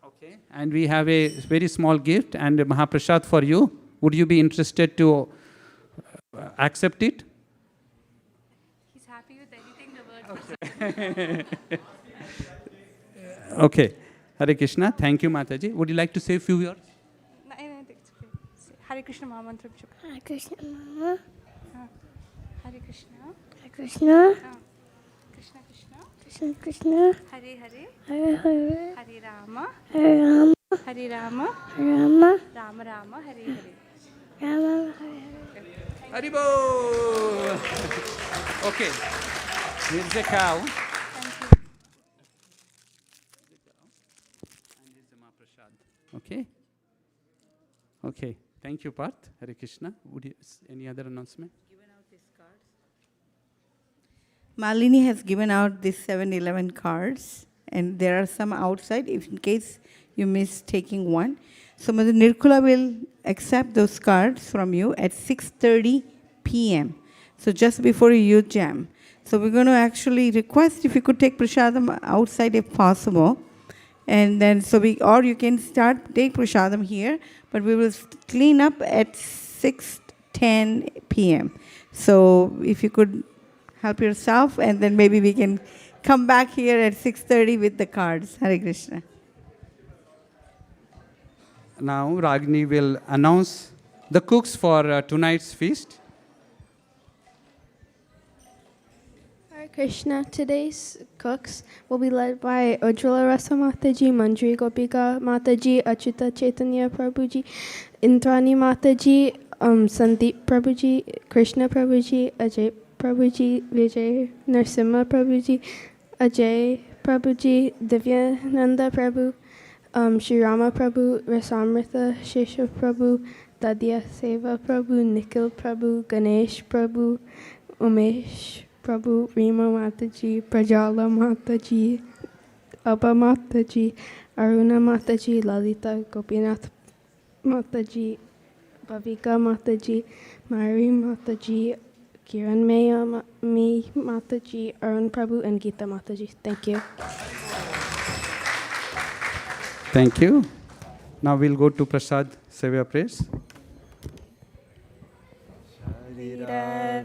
H: Okay. And we have a very small gift and a Mahaprasad for you. Would you be interested to accept it?
G: He's happy with anything the word.
H: Okay. Hare Krishna. Thank you, Mataji. Would you like to say a few words?
G: No, it's okay. Hare Krishna Mahamantra.
F: Hare Krishna, Mama.
G: Hare Krishna.
F: Hare Krishna.
G: Krishna Krishna.
F: Krishna Krishna.
G: Hare Hare.
F: Hare Hare.
G: Hare Rama.
F: Hare Rama.
G: Hare Rama.
F: Hare Rama.
G: Rama Rama. Hare Hare.
F: Rama. Hare Hare.
H: Haribo! Okay. Here's a cow. And here's the Mahaprasad. Okay? Okay. Thank you, Parth. Hare Krishna. Any other announcement?
E: Malini has given out these 7-Eleven cards, and there are some outside if in case you miss taking one. So Mother Nirkula will accept those cards from you at 6:30 p.m. So just before your youth jam. So we're going to actually request if you could take prasadam outside if possible. And then or you can take prasadam here, but we will clean up at 6:10 p.m. So if you could help yourself, and then maybe we can come back here at 6:30 with the cards. Hare Krishna.
H: Now Ragini will announce the cooks for tonight's feast.
I: Hare Krishna. Today's cooks will be led by Ujjwala Rasa Mataji, Manjari Gopika Mataji, Achyuta Chaitanya Prabhuji, Indrani Mataji, Sandeep Prabhuji, Krishna Prabhuji, Ajay Prabhuji, Vijay Narsimha Prabhuji, Ajay Prabhuji, Divyananda Prabhu, Shri Rama Prabhu, Rasamrita Shesha Prabhu, Dadya Seva Prabhu, Nikhil Prabhu, Ganesh Prabhu, Umesh Prabhu, Rima Mataji, Prajala Mataji, Abha Mataji, Aruna Mataji, Lalita Gopinath Mataji, Bhavika Mataji, Mari Mataji, Kiran Maya Mataji, Arun Prabhu, and Geeta Mataji. Thank you.
H: Thank you. Now we'll go to Prasad Sevya prayers.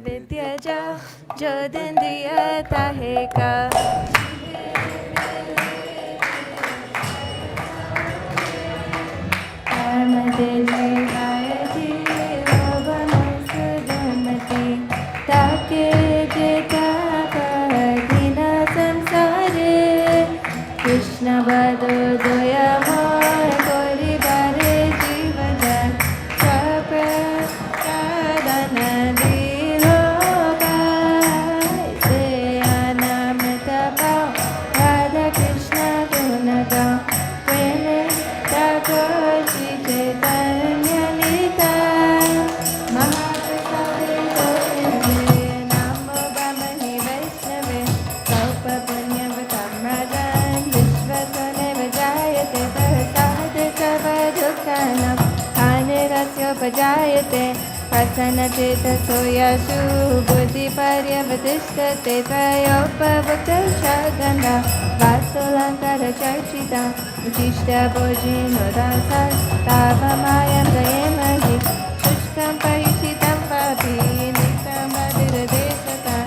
I: Vidyaja Jodendriya Taheka Armadeji Vayaji Vavanasudamati Take Jeta Dina Samsare Krishna Vado Doya Moy Kori Bare Jivajan Chapra Kadana Diloka Se Anamita Pao Radha Krishna Gunaga Preme Thakur Shri Chaitanya Lita Mahaprasade Gopindriya Namo Brahmani Vaishnave Kalpa Punya Vatamrajan Vishvasane Vajayate Prasade Sarva Dukkanam Anirasya Vajayate Prasana Cheta Soyashu Buddhi Paryavadishtate Tvayopa Bhakta Shaganda Vasulankara Charchita Uchishta Bojino Dasa Tavamayam Dayemahi Shushkam Parishitam Papi Nikam Badira Desata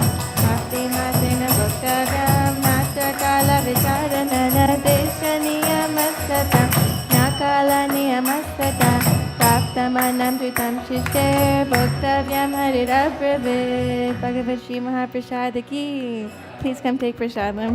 I: Mati Matena Bhaktagam Nata Kala Vicharana Deshaniya Mastata Nakala Niyamastata Praptamanam Tritam Shishter Bhaktavyam Harira Prabhit Bhagavad Shri Mahaprasad Ki. Please come take prasadam.